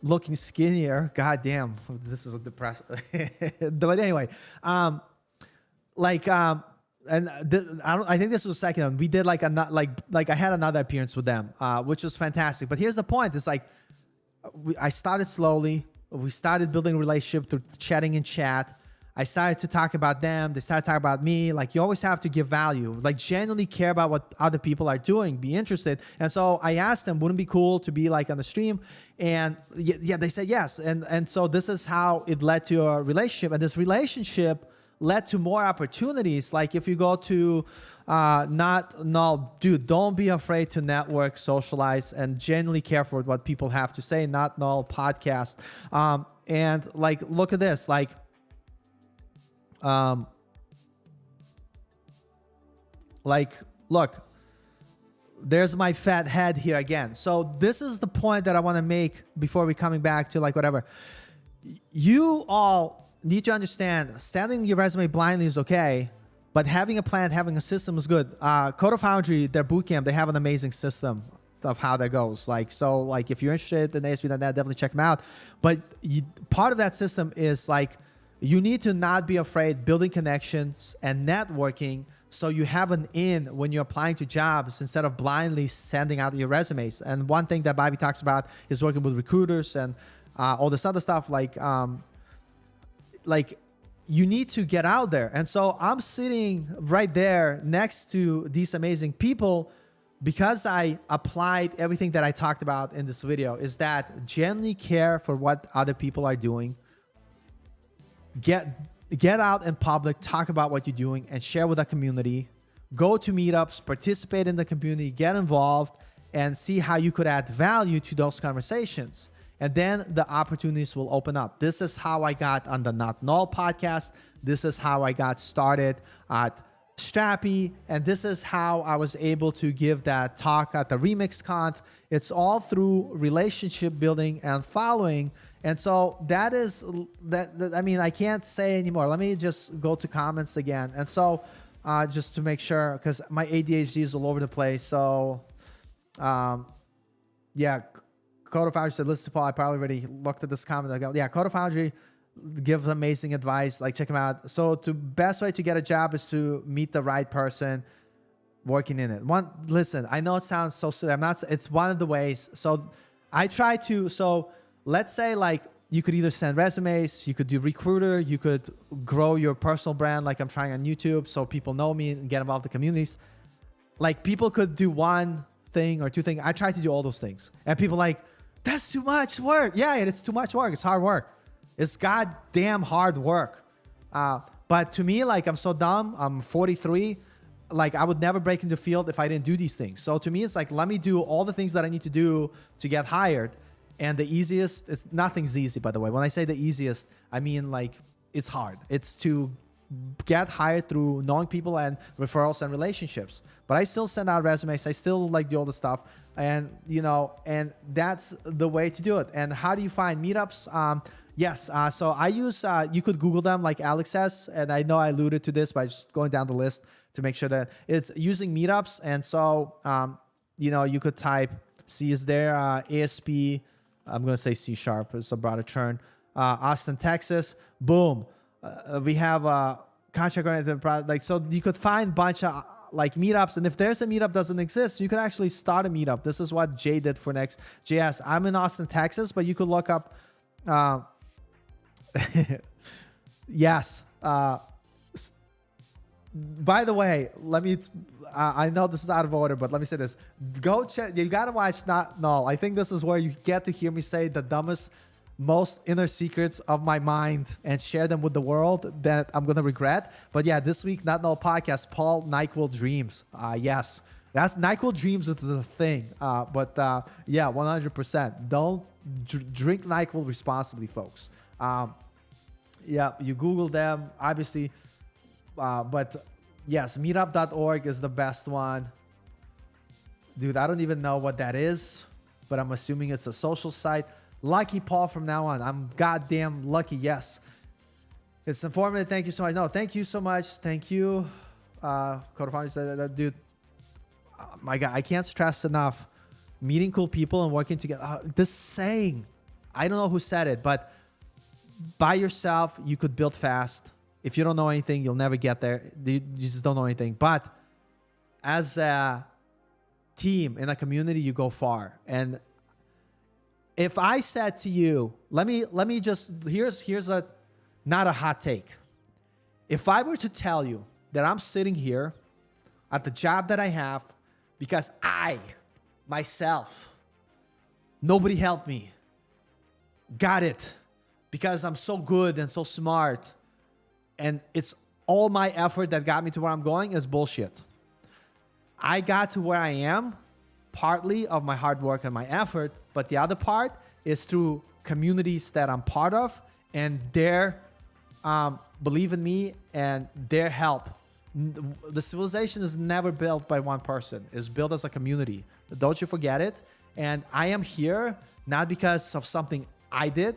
looking skinnier. God damn, this is a depressing. But anyway, and I think this was second one. We did I had another appearance with them, which was fantastic. But here's the point: it's I started slowly. We started building a relationship through chatting in chat. I started to talk about them. They started talking about me. You always have to give value. Genuinely care about what other people are doing. Be interested. And so I asked them, wouldn't it be cool to be on the stream? And yeah, they said yes. And so this is how it led to a relationship. And this relationship led to more opportunities. Like if you go to dude, don't be afraid to network, socialize, and genuinely care for what people have to say. Not Null podcast. And like, look at this. Like, look, there's my fat head here again. So this is the point that I want to make before we coming back to like whatever. You all need to understand sending your resume blindly is okay, but having a plan, having a system is good. Coder Foundry, their bootcamp, they have an amazing system of how that goes. Like, so like if you're interested in ASP.NET, definitely check them out. But part of that system is like, you need to not be afraid building connections and networking so you have an in when you're applying to jobs instead of blindly sending out your resumes. And one thing that Bobby talks about is working with recruiters and all this other stuff. Like you need to get out there. And so I'm sitting right there next to these amazing people because I applied everything that I talked about in this video. Is that genuinely care for what other people are doing. Get out in public, talk about what you're doing, and share with the community. Go to meetups, participate in the community, get involved, and see how you could add value to those conversations. And then the opportunities will open up. This is how I got on the Not Null podcast. This is how I got started at Strappy. And this is how I was able to give that talk at the Remix Conf. It's all through relationship building and following. And so that is that. I mean, I can't say anymore. Let me just go to comments again. And so just to make sure, because my ADHD is all over the place. So yeah, Coder Foundry said, listen to Paul. I probably already looked at this comment. I go, yeah, Coder Foundry gives amazing advice. Like, check him out. So the best way to get a job is to meet the right person working in it. Listen, I know it sounds so silly. It's one of the ways. So I try to, let's say like you could either send resumes, you could do recruiter, you could grow your personal brand like I'm trying on YouTube so people know me and get involved in the communities. Like people could do one thing or two things. I try to do all those things. And people like, that's too much work. Yeah, it's too much work. It's hard work. It's goddamn hard work. But to me, like I'm so dumb. I'm 43. Like I would never break into the field if I didn't do these things. So to me, it's like, let me do all the things that I need to do to get hired. And the easiest, nothing's easy, by the way. When I say the easiest, I mean like it's hard. It's to get hired through knowing people and referrals and relationships. But I still send out resumes. I still like do all the stuff. And, and that's the way to do it. And how do you find meetups? Yes. So I use, you could Google them like Alex says. And I know I alluded to this by just going down the list to make sure that it's using meetups. And so, you could type, is there ASP, I'm going to say C#, it's a broader term. Austin, Texas, boom. We have a contract-oriented product. Like, so you could find a bunch of like meetups. And if there's a meetup doesn't exist, you could actually start a meetup. This is what Jay did for Next.js. I'm in Austin, Texas, but you could look up, yes. By the way, I know this is out of order, but let me say this. Go check, you got to watch Not Null. I think this is where you get to hear me say the dumbest, most inner secrets of my mind and share them with the world that I'm going to regret. But yeah, this week, Not Null podcast, Paul NyQuil Dreams. Yes, that's NyQuil Dreams is the thing. But yeah, 100%. Don't drink NyQuil responsibly, folks. Yeah, you Google them, obviously. But yes, meetup.org is the best one. Dude, I don't even know what that is, but I'm assuming it's a social site. Lucky Paul from now on. I'm goddamn lucky, yes. It's informative. Thank you so much. No, thank you so much. Thank you. Coder Foundry said, dude, my God, I can't stress enough. Meeting cool people and working together. This saying, I don't know who said it, but by yourself, you could build fast. If you don't know anything, you'll never get there. You just don't know anything. But as a team in a community, you go far. And if I said to you, let me just, here's a, not a hot take. If I were to tell you that I'm sitting here at the job that I have because myself, nobody helped me, got it because I'm so good and so smart, and it's all my effort that got me to where I'm going is bullshit. I got to where I am partly of my hard work and my effort, but the other part is through communities that I'm part of and their believe in me and their help. The civilization is never built by one person. It's built as a community. Don't you forget it. And I am here not because of something I did.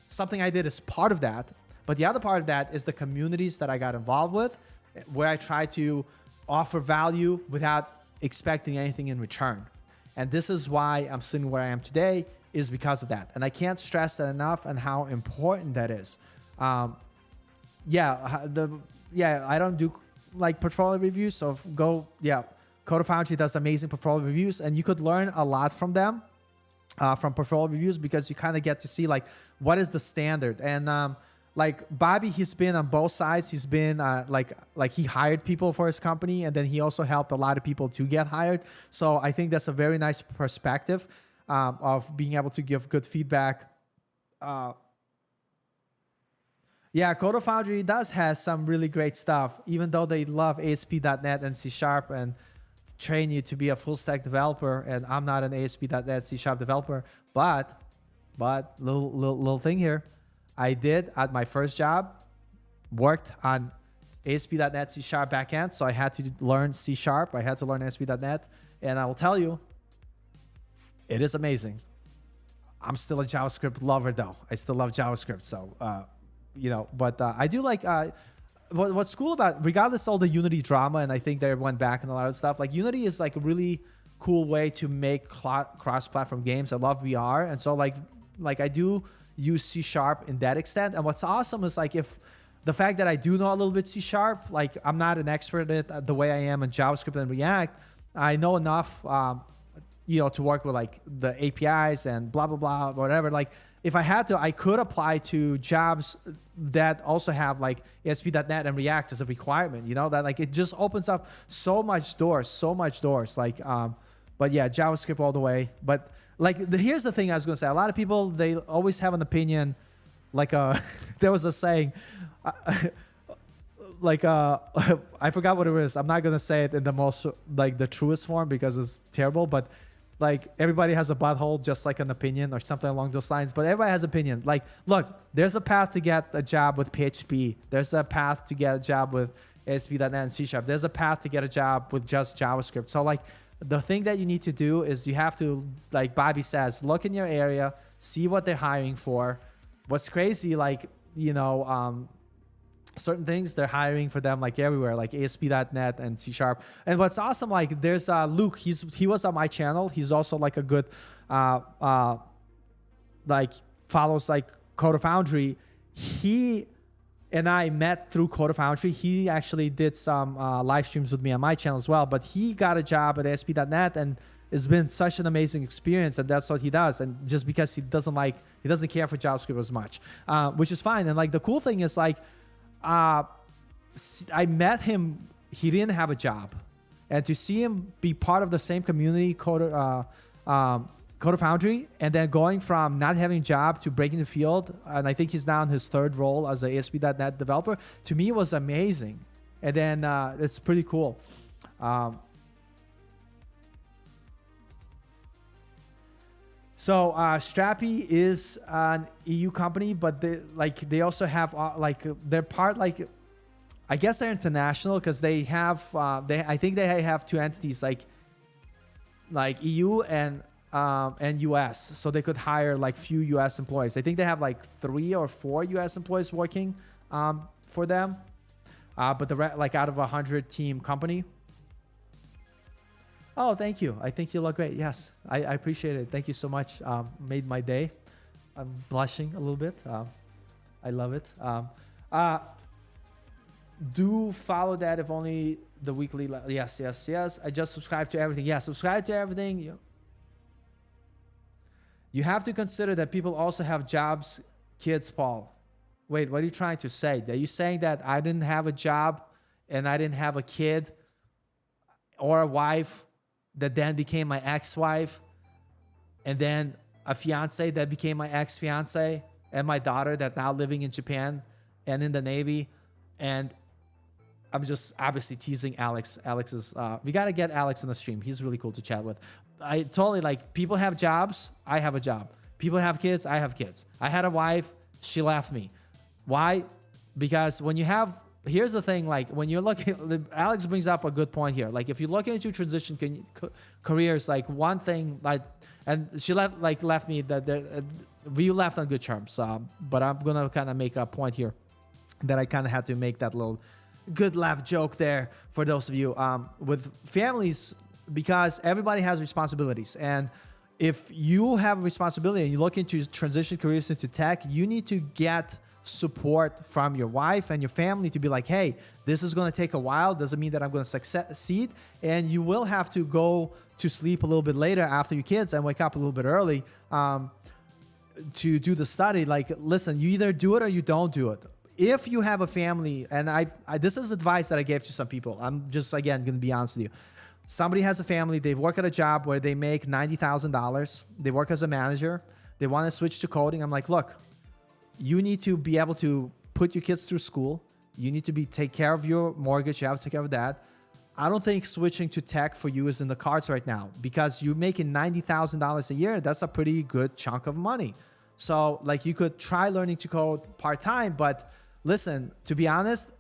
Something I did is part of that. But the other part of that is the communities that I got involved with, where I try to offer value without expecting anything in return. And this is why I'm sitting where I am today, is because of that. And I can't stress that enough and how important that is. I don't do like portfolio reviews. So Coder Foundry does amazing portfolio reviews, and you could learn a lot from them, from portfolio reviews, because you kind of get to see like what is the standard. And like Bobby, he's been on both sides. He's been like he hired people for his company, and then he also helped a lot of people to get hired. So I think that's a very nice perspective of being able to give good feedback. Coder Foundry does has some really great stuff, even though they love ASP.NET and C# and train you to be a full stack developer. And I'm not an ASP.NET C# developer, but little thing here. I did at my first job, worked on ASP.NET C# backend. So I had to learn C#. I had to learn ASP.NET. And I will tell you, it is amazing. I'm still a JavaScript lover though. I still love JavaScript. So, but I do like, what's cool about, regardless of all the Unity drama, and I think they went back and a lot of stuff, like Unity is like a really cool way to make cross-platform games. I love VR. And so like I do use C# in that extent. And what's awesome is like, if the fact that I do know a little bit C#, like I'm not an expert at it the way I am in JavaScript and React. I know enough, to work with like the APIs and blah, blah, blah, whatever. Like if I had to, I could apply to jobs that also have like ASP.NET and React as a requirement, that like it just opens up so much doors. Like, but yeah, JavaScript all the way. But like, here's the thing I was going to say. A lot of people, they always have an opinion, like there was a saying, I forgot what it was. I'm not going to say it in the most, like the truest form because it's terrible, but like everybody has a butthole, just like an opinion or something along those lines, but everybody has opinion. Like, look, there's a path to get a job with PHP. There's a path to get a job with ASP.NET and C#. There's a path to get a job with just JavaScript. So like the thing that you need to do is you have to, like Bobby says, look in your area, see what they're hiring for. What's crazy, like, certain things they're hiring for them like everywhere, like ASP.NET and C#. And what's awesome, like there's Luke, he was on my channel. He's also like a good like follows like Coder Foundry. He and I met through Coder Foundry. He actually did some live streams with me on my channel as well, but he got a job at ASP.NET and it's been such an amazing experience, and that's what he does. And just because he doesn't care for JavaScript as much, which is fine. And like the cool thing is like, I met him, he didn't have a job, and to see him be part of the same community, Coder Foundry, and then going from not having a job to breaking the field, and I think he's now in his third role as a ASP.NET developer, to me was amazing. And then it's pretty cool. So Strappy is an EU company, but they also have they're part, like I guess they're international because they have I think they have two entities like EU and US, so they could hire like few US employees. I think they have like 3 or 4 US employees working for them, but like out of 100 team company. Oh, thank you. I think you look great. Yes, I appreciate it. Thank you so much. Made my day. I'm blushing a little bit. I love it. Do follow that if only the weekly. Yes. I just subscribe to everything. Yeah, subscribe to everything. You have to consider that people also have jobs, kids, Paul. Wait, what are you trying to say? Are you saying that I didn't have a job and I didn't have a kid or a wife that then became my ex-wife, and then a fiance that became my ex-fiance, and my daughter that now living in Japan and in the Navy, and I'm just obviously teasing Alex. Alex is, we got to get Alex in the stream. He's really cool to chat with. I totally like, people have jobs. I have a job. People have kids. I have kids. I had a wife. She left me. Why? Because when you have, here's the thing, like when you're looking, Alex brings up a good point here. Like if you're looking into transition careers, like one thing, like, and she left me that we left on good terms. But I'm going to kind of make a point here that I kind of had to make that little good laugh joke there for those of you with families, because everybody has responsibilities. And if you have a responsibility and you look into transition careers into tech, you need to get support from your wife and your family to be like, hey, this is going to take a while. Doesn't mean that I'm going to succeed. And you will have to go to sleep a little bit later after your kids and wake up a little bit early to do the study. Like, listen, you either do it or you don't do it. If you have a family, and I this is advice that I gave to some people. I'm just, again, going to be honest with you. Somebody has a family. They work at a job where they make $90,000. They work as a manager. They want to switch to coding. I'm like, look, you need to be able to put your kids through school. You need to take care of your mortgage. You have to take care of that. I don't think switching to tech for you is in the cards right now, because you're making $90,000 a year. That's a pretty good chunk of money. So like, you could try learning to code part-time, but listen, to be honest,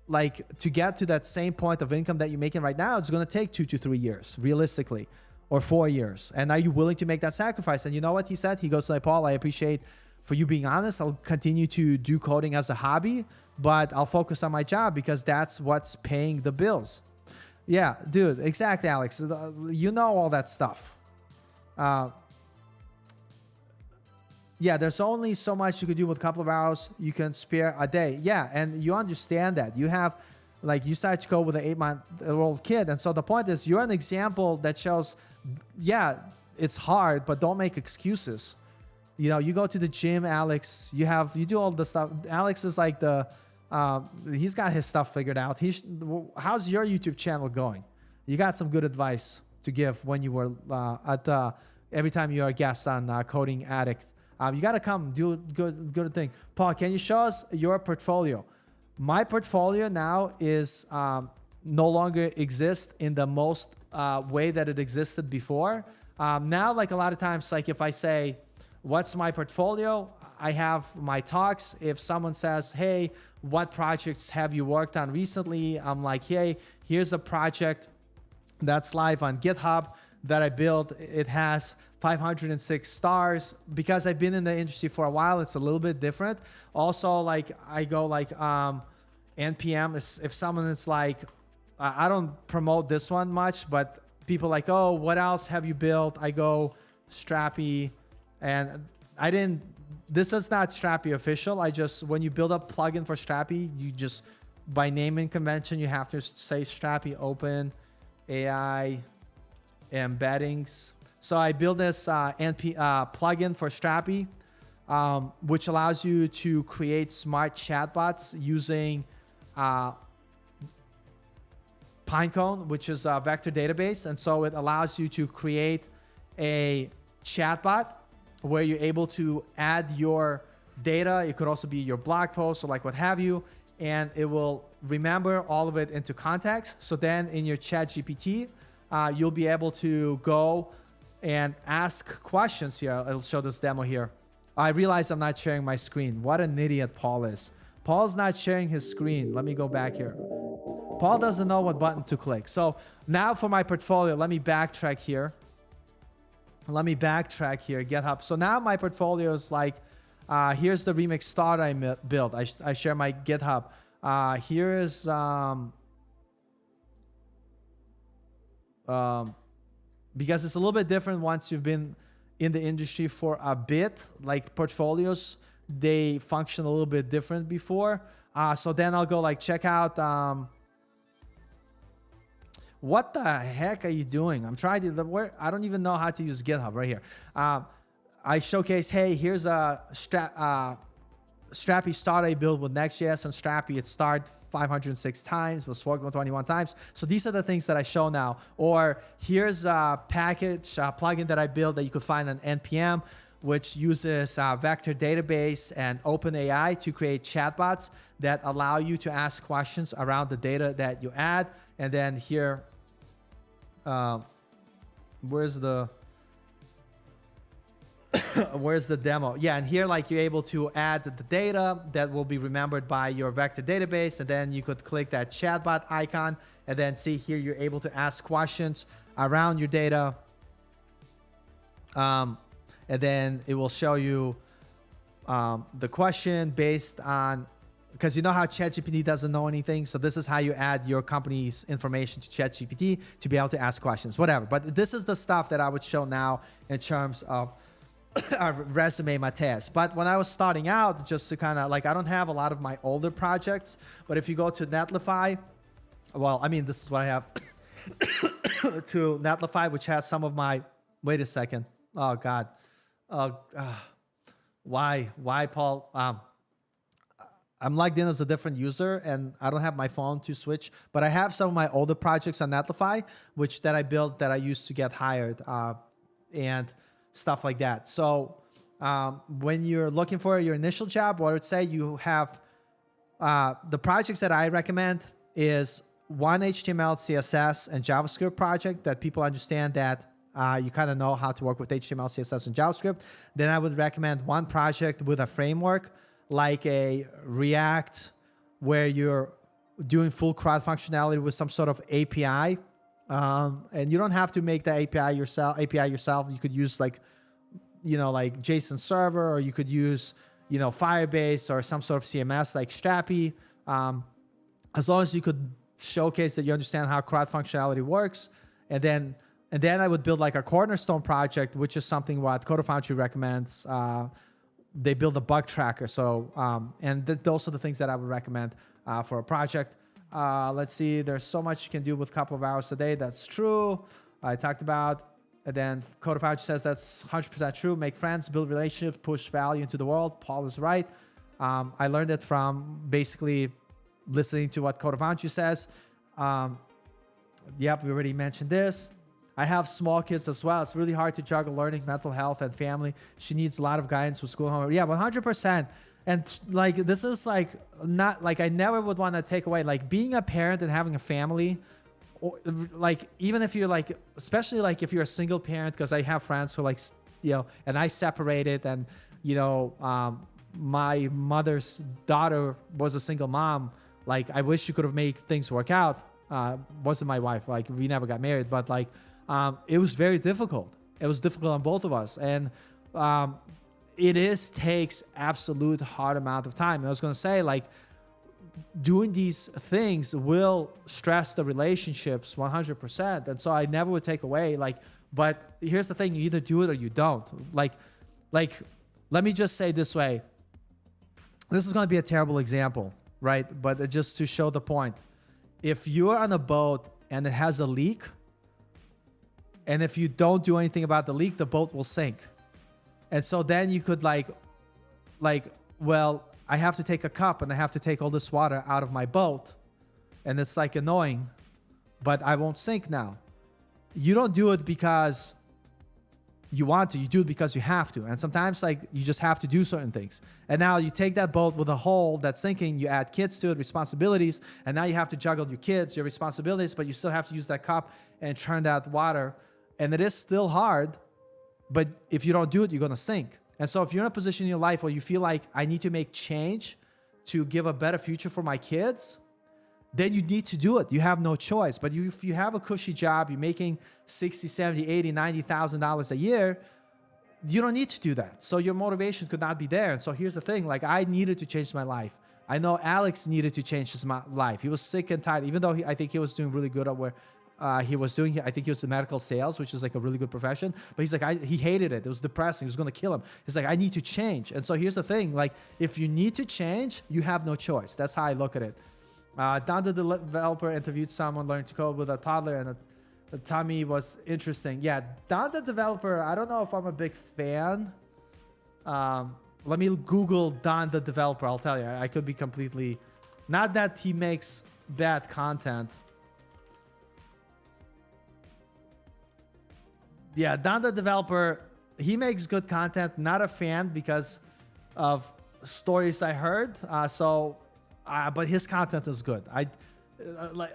like to get to that same point of income that you're making right now, it's going to take 2 to 3 years realistically, or 4 years. And are you willing to make that sacrifice? And you know what he said? He goes like, Paul, I appreciate for you being honest. I'll continue to do coding as a hobby, but I'll focus on my job because that's what's paying the bills. Yeah, dude, exactly, Alex. You know all that stuff. Yeah, there's only so much you could do with a couple of hours you can spare a day. Yeah, and you understand that. You have, like, you start to code with an 8-month-old kid. And so the point is, you're an example that shows, yeah, it's hard, but don't make excuses. You know, you go to the gym, Alex, you do all the stuff. Alex is like he's got his stuff figured out. How's your YouTube channel going? You got some good advice to give when you were every time you're a guest on Coding Addict. You got to come do a good thing. Paul, can you show us your portfolio? My portfolio now is no longer exists in the most way that it existed before. Now, like a lot of times, like if I say, what's my portfolio? I have my talks. If someone says, hey, what projects have you worked on recently? I'm like, hey, here's a project that's live on GitHub that I built. It has 506 stars. Because I've been in the industry for a while, it's a little bit different. Also, like I go like NPM. If someone is like, I don't promote this one much, but people like, oh, what else have you built? I go Strappy, and I didn't. This is not Strappy official. When you build a plugin for Strappy, you just, by naming convention, you have to say Strappy open AI embeddings. So I built this plugin for Strappy, which allows you to create smart chatbots using Pinecone, which is a vector database. And so it allows you to create a chatbot where you're able to add your data. It could also be your blog post or like what have you, and it will remember all of it into context. So then in your chat GPT, you'll be able to go and ask questions here. I'll show this demo here. I realize I'm not sharing my screen. What an idiot Paul is. Paul's not sharing his screen. Let me go back here. Paul doesn't know what button to click. So now for my portfolio, let me backtrack here. GitHub. So now my portfolio is like, here's the remix start I built. I share my GitHub. Here is because it's a little bit different once you've been in the industry for a bit. Like portfolios, they function a little bit different before. So then I'll go like check out. What the heck are you doing? I'm trying to. I don't even know how to use GitHub right here. I showcase. Hey, here's a Strappy start I built with Next.js and Strappy. It started 506 times, was forked 121 times. So these are the things that I show now. Or here's a package, a plugin that I built that you could find on NPM. which uses vector database and OpenAI to create chatbots that allow you to ask questions around the data that you add. And then here, where's the where's the demo? Yeah, and here like you're able to add the data that will be remembered by your vector database, and then you could click that chatbot icon, and then see here you're able to ask questions around your data, and then it will show you the question based on, because you know how ChatGPT doesn't know anything, so this is how you add your company's information to ChatGPT to be able to ask questions, whatever. But this is the stuff that I would show now in terms of resume, my test. But when I was starting out, just to kind of like, I don't have a lot of my older projects, but if you go to Netlify, well, I mean, this is what I have to Netlify, which has some of my, wait a second. Oh God. Why, Paul? I'm logged in as a different user and I don't have my phone to switch, but I have some of my older projects on Netlify, which that I built that I used to get hired, and stuff like that. So when you're looking for your initial job, what I would say you have, the projects that I recommend is one HTML, CSS, and JavaScript project that people understand that you kind of know how to work with HTML, CSS, and JavaScript. Then I would recommend one project with a framework like a React, where you're doing full CRUD functionality with some sort of API. And you don't have to make the API yourself. You could use like, like JSON server, or you could use, Firebase or some sort of CMS like Strapi. As long as you could showcase that you understand how CRUD functionality works. And then I would build like a cornerstone project, which is something what Code Foundry recommends. They build a bug tracker. So, and those are the things that I would recommend for a project. Let's see, there's so much you can do with a couple of hours a day. That's true. I talked about, and then Code Foundry says that's 100% true. Make friends, build relationships, push value into the world. Paul is right. I learned it from basically listening to what Code Foundry says. Yep, we already mentioned this. I have small kids as well. It's really hard to juggle learning, mental health, and family. She needs a lot of guidance with school homework. Yeah, 100%. And like, this is like, not like, I never would want to take away, like being a parent and having a family, or like, even if you're like, especially like if you're a single parent, because I have friends who like, and I separated, and, my mother's daughter was a single mom. Like, I wish you could have made things work out. Wasn't my wife. Like, we never got married, but like, it was very difficult. It was difficult on both of us. And, takes absolute hard amount of time. And I was going to say, like, doing these things will stress the relationships 100%. And so I never would take away, like, but here's the thing, you either do it or you don't. Like, let me just say this way. This is going to be a terrible example, right? But just to show the point, if you're on a boat and it has a leak, and if you don't do anything about the leak, the boat will sink. And so then you could like, well, I have to take a cup and I have to take all this water out of my boat. And it's like annoying, but I won't sink now. You don't do it because you want to, you do it because you have to. And sometimes like you just have to do certain things. And now you take that boat with a hole that's sinking, you add kids to it, responsibilities. And now you have to juggle your kids, your responsibilities, but you still have to use that cup and turn that water. And it is still hard. But if you don't do it, you're going to sink. And so if you're in a position in your life where you feel like I need to make change to give a better future for my kids, then you need to do it. You have no choice. But if you have a cushy job, you're making $60, $70, $80, $90,000 a year, you don't need to do that. So your motivation could not be there. And so here's the thing, like I needed to change my life. I know Alex needed to change his life. He was sick and tired, even though I think he was doing really good at where he was doing. I think he was in medical sales, which is like a really good profession. But he's like, he hated it. It was depressing. It was going to kill him. He's like, I need to change. And so here's the thing, like if you need to change, you have no choice. That's how I look at it. Don the developer interviewed someone learning to code with a toddler, and the tummy was interesting. Yeah, Don the developer, I don't know if I'm a big fan. Let me Google Don the developer. I'll tell you, I could be completely, not that he makes bad content. Yeah, Don the developer he makes good content. Not a fan because of stories I heard. But his content is good.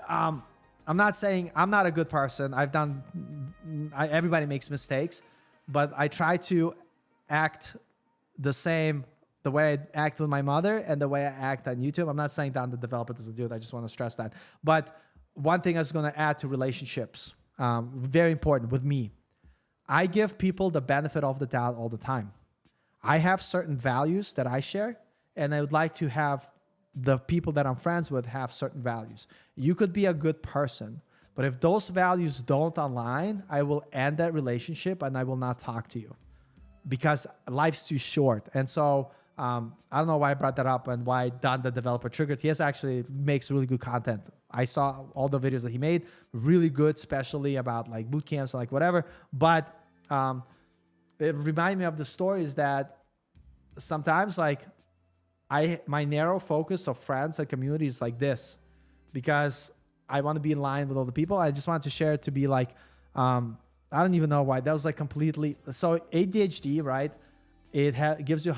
I'm not saying I'm not a good person. Everybody makes mistakes, but I try to act the way I act with my mother and the way I act on YouTube. I'm not saying that the developer doesn't do it. I just want to stress that. But one thing I was going to add to relationships, very important with me. I give people the benefit of the doubt all the time. I have certain values that I share, and I would like to have the people that I'm friends with have certain values. You could be a good person, but if those values don't align, I will end that relationship and I will not talk to you because life's too short. And so I don't know why I brought that up and why Don the developer triggered. He actually makes really good content. I saw all the videos that he made, really good, especially about like boot camps and like whatever. But it reminded me of the stories that sometimes like my narrow focus of friends and community is like this because I want to be in line with all the people. I just wanted to share it to be like, I don't even know why that was like completely. So ADHD, right? It gives you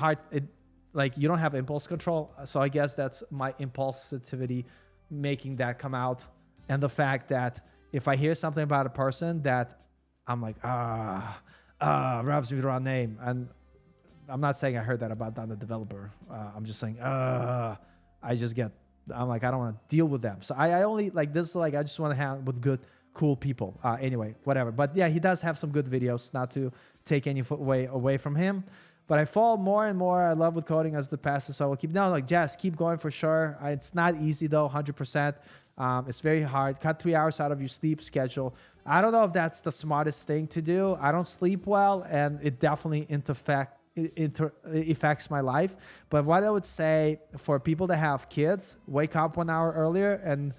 like you don't have impulse control. So I guess that's my impulsivity making that come out. And the fact that if I hear something about a person that I'm like, rubs me the wrong name. And I'm not saying I heard that about Don the developer. I'm just saying, I'm like, I don't want to deal with them. So I only like this, like, I just want to hang with good, cool people. Anyway, whatever. But yeah, he does have some good videos, not to take any way away from him. But I fall more and more. I love with coding as the passes. So I will Jess, keep going for sure. It's not easy though, 100%. It's very hard. Cut 3 hours out of your sleep schedule. I don't know if that's the smartest thing to do. I don't sleep well, and it definitely affects my life. But what I would say for people that have kids, wake up 1 hour earlier and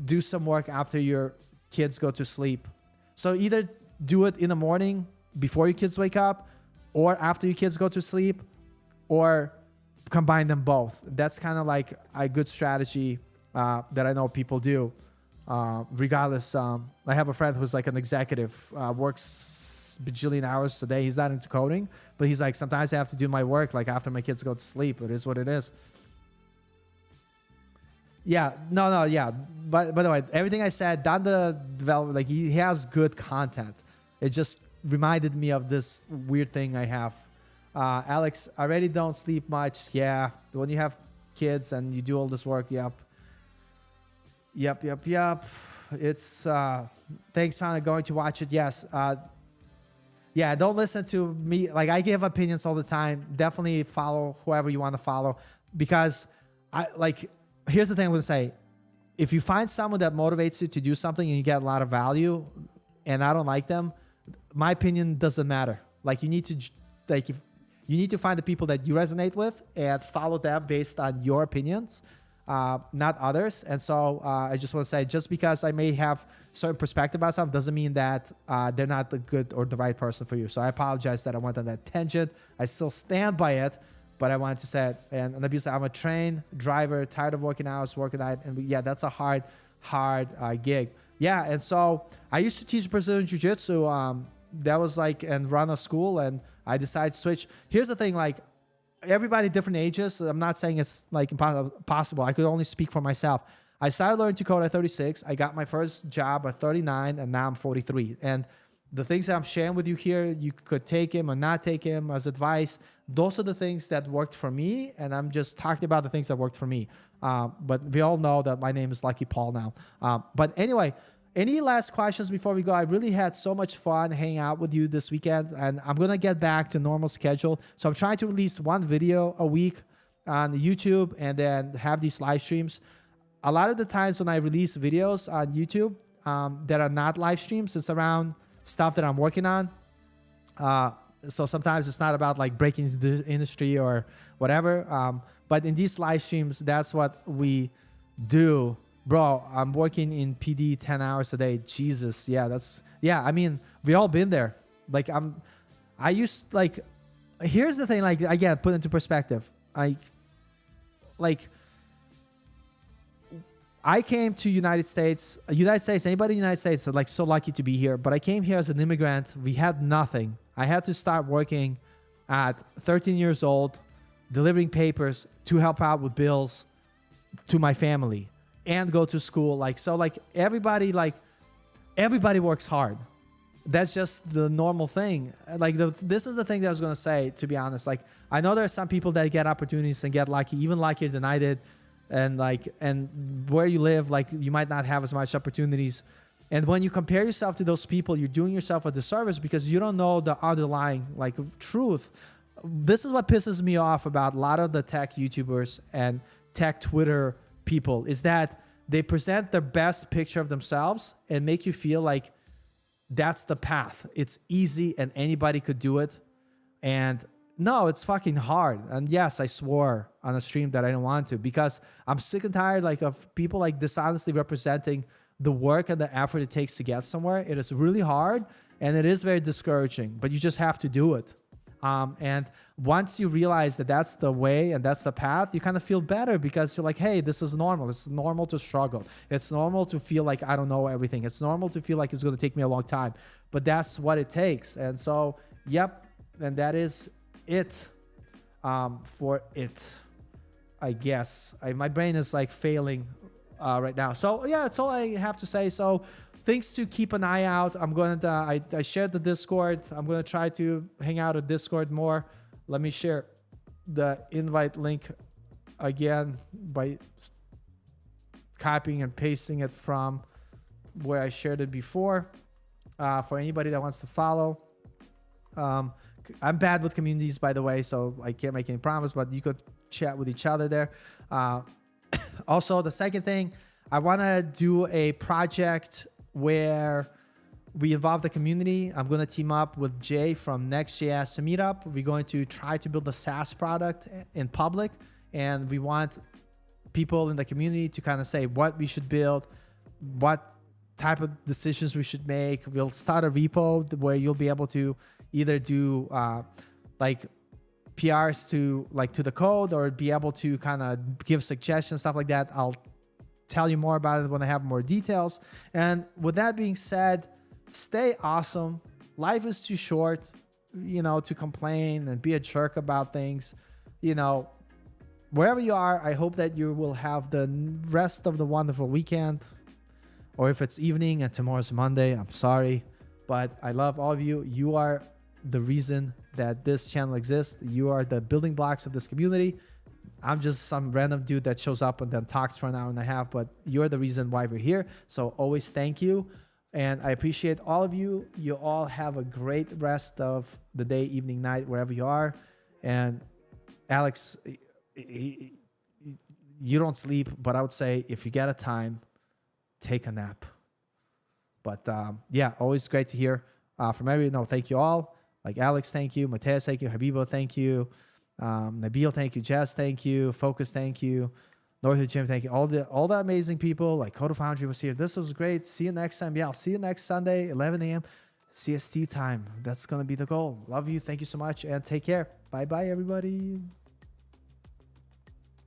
do some work after your kids go to sleep. So either do it in the morning before your kids wake up or after your kids go to sleep, or combine them both. That's kind of like a good strategy that I know people do. Regardless, I have a friend who's like an executive, works bajillion hours a day. He's not into coding, but he's like, sometimes I have to do my work like after my kids go to sleep. It is what it is. Yeah, yeah. But by the way, everything I said, Don the developer, like he has good content. It just reminded me of this weird thing I have. Alex, I already don't sleep much. Yeah, when you have kids and you do all this work, yep. It's thanks, finally going to watch it. Yes. Yeah, don't listen to me. Like, I give opinions all the time. Definitely follow whoever you want to follow, because here's the thing I'm going to say. If you find someone that motivates you to do something and you get a lot of value and I don't like them, my opinion doesn't matter. Like, you need to find the people that you resonate with and follow them based on your opinions, not others. And so I just want to say, just because I may have certain perspective about something doesn't mean that they're not the good or the right person for you. So I apologize that I went on that tangent. I still stand by it, but I wanted to say it. And Nabil said, I'm a train driver, tired of working hours, working night. And yeah, that's a hard gig. Yeah, and so I used to teach Brazilian Jiu-Jitsu. That was like, and run a school, and I decided to switch. Here's the thing, like, everybody different ages. I'm not saying it's like impossible. I could only speak for myself. I started learning to code at 36. I got my first job at 39, and now I'm 43. And the things that I'm sharing with you here, you could take him or not take him as advice. Those are the things that worked for me, and I'm just talking about the things that worked for me. But we all know that my name is Lucky Paul now. But anyway, any last questions before we go? I really had so much fun hanging out with you this weekend, and I'm going to get back to normal schedule. So I'm trying to release one video a week on YouTube and then have these live streams. A lot of the times when I release videos on YouTube that are not live streams, it's around stuff that I'm working on. So sometimes it's not about like breaking into the industry or whatever. But in these live streams, that's what we do. Bro, I'm working in PD 10 hours a day. Jesus. Yeah, I mean, we all been there. Like, here's the thing, like, again, put into perspective. I came to United States, anybody in the United States are like so lucky to be here, but I came here as an immigrant. We had nothing. I had to start working at 13 years old, delivering papers to help out with bills to my family and go to school. Like, so like everybody works hard. That's just the normal thing. Like this is the thing that I was going to say, to be honest. Like, I know there are some people that get opportunities and get lucky, even luckier than I did. And where you live, like you might not have as much opportunities. And when you compare yourself to those people, you're doing yourself a disservice because you don't know the underlying like truth. This is what pisses me off about a lot of the tech YouTubers and tech Twitter people, is that they present their best picture of themselves and make you feel like that's the path. It's easy and anybody could do it. And no, it's fucking hard. And yes, I swore on a stream that I didn't want to, because I'm sick and tired like of people like dishonestly representing the work and the effort it takes to get somewhere. It is really hard and it is very discouraging, but you just have to do it. And once you realize that that's the way and that's the path, you kind of feel better because you're like, hey, this is normal. It's normal to struggle. It's normal to feel like I don't know everything. It's normal to feel like it's going to take me a long time, but that's what it takes. And so, yep. And that is it, for it, I guess. My brain is like failing, right now. So yeah, that's all I have to say. So things to keep an eye out. I'm going to, I shared the Discord. I'm going to try to hang out at Discord more. Let me share the invite link again by copying and pasting it from where I shared it before, for anybody that wants to follow. I'm bad with communities, by the way, so I can't make any promise, but you could chat with each other there. Also, the second thing, I want to do a project where we involve the community. I'm going to team up with Jay from Next.js Meetup. We're going to try to build a SaaS product in public, and we want people in the community to kind of say what we should build, what type of decisions we should make. We'll start a repo where you'll be able to either do like PRs to the code, or be able to kind of give suggestions, stuff like that. I'll tell you more about it when I have more details. And with that being said, stay awesome. Life is too short, to complain and be a jerk about things. Wherever you are, I hope that you will have the rest of the wonderful weekend. Or if it's evening and tomorrow's Monday, I'm sorry. But I love all of you. You are the reason that this channel exists. You are the building blocks of this community. I'm just some random dude that shows up and then talks for an hour and a half, but you're the reason why we're here. So always thank you. And I appreciate all of you. You all have a great rest of the day, evening, night, wherever you are. And Alex, you don't sleep, but I would say if you get a time, take a nap. But yeah, always great to hear from everyone. No, thank you all. Like Alex, thank you. Mateus, thank you. Habibo, thank you. Nabil, thank you. Jess, thank you. Focus, thank you. North Jim, thank you. All the amazing people. Like Code Foundry was here. This was great. See you next time. Yeah, I'll see you next Sunday, 11 a.m. CST time. That's gonna be the goal. Love you. Thank you so much, and take care. Bye bye, everybody.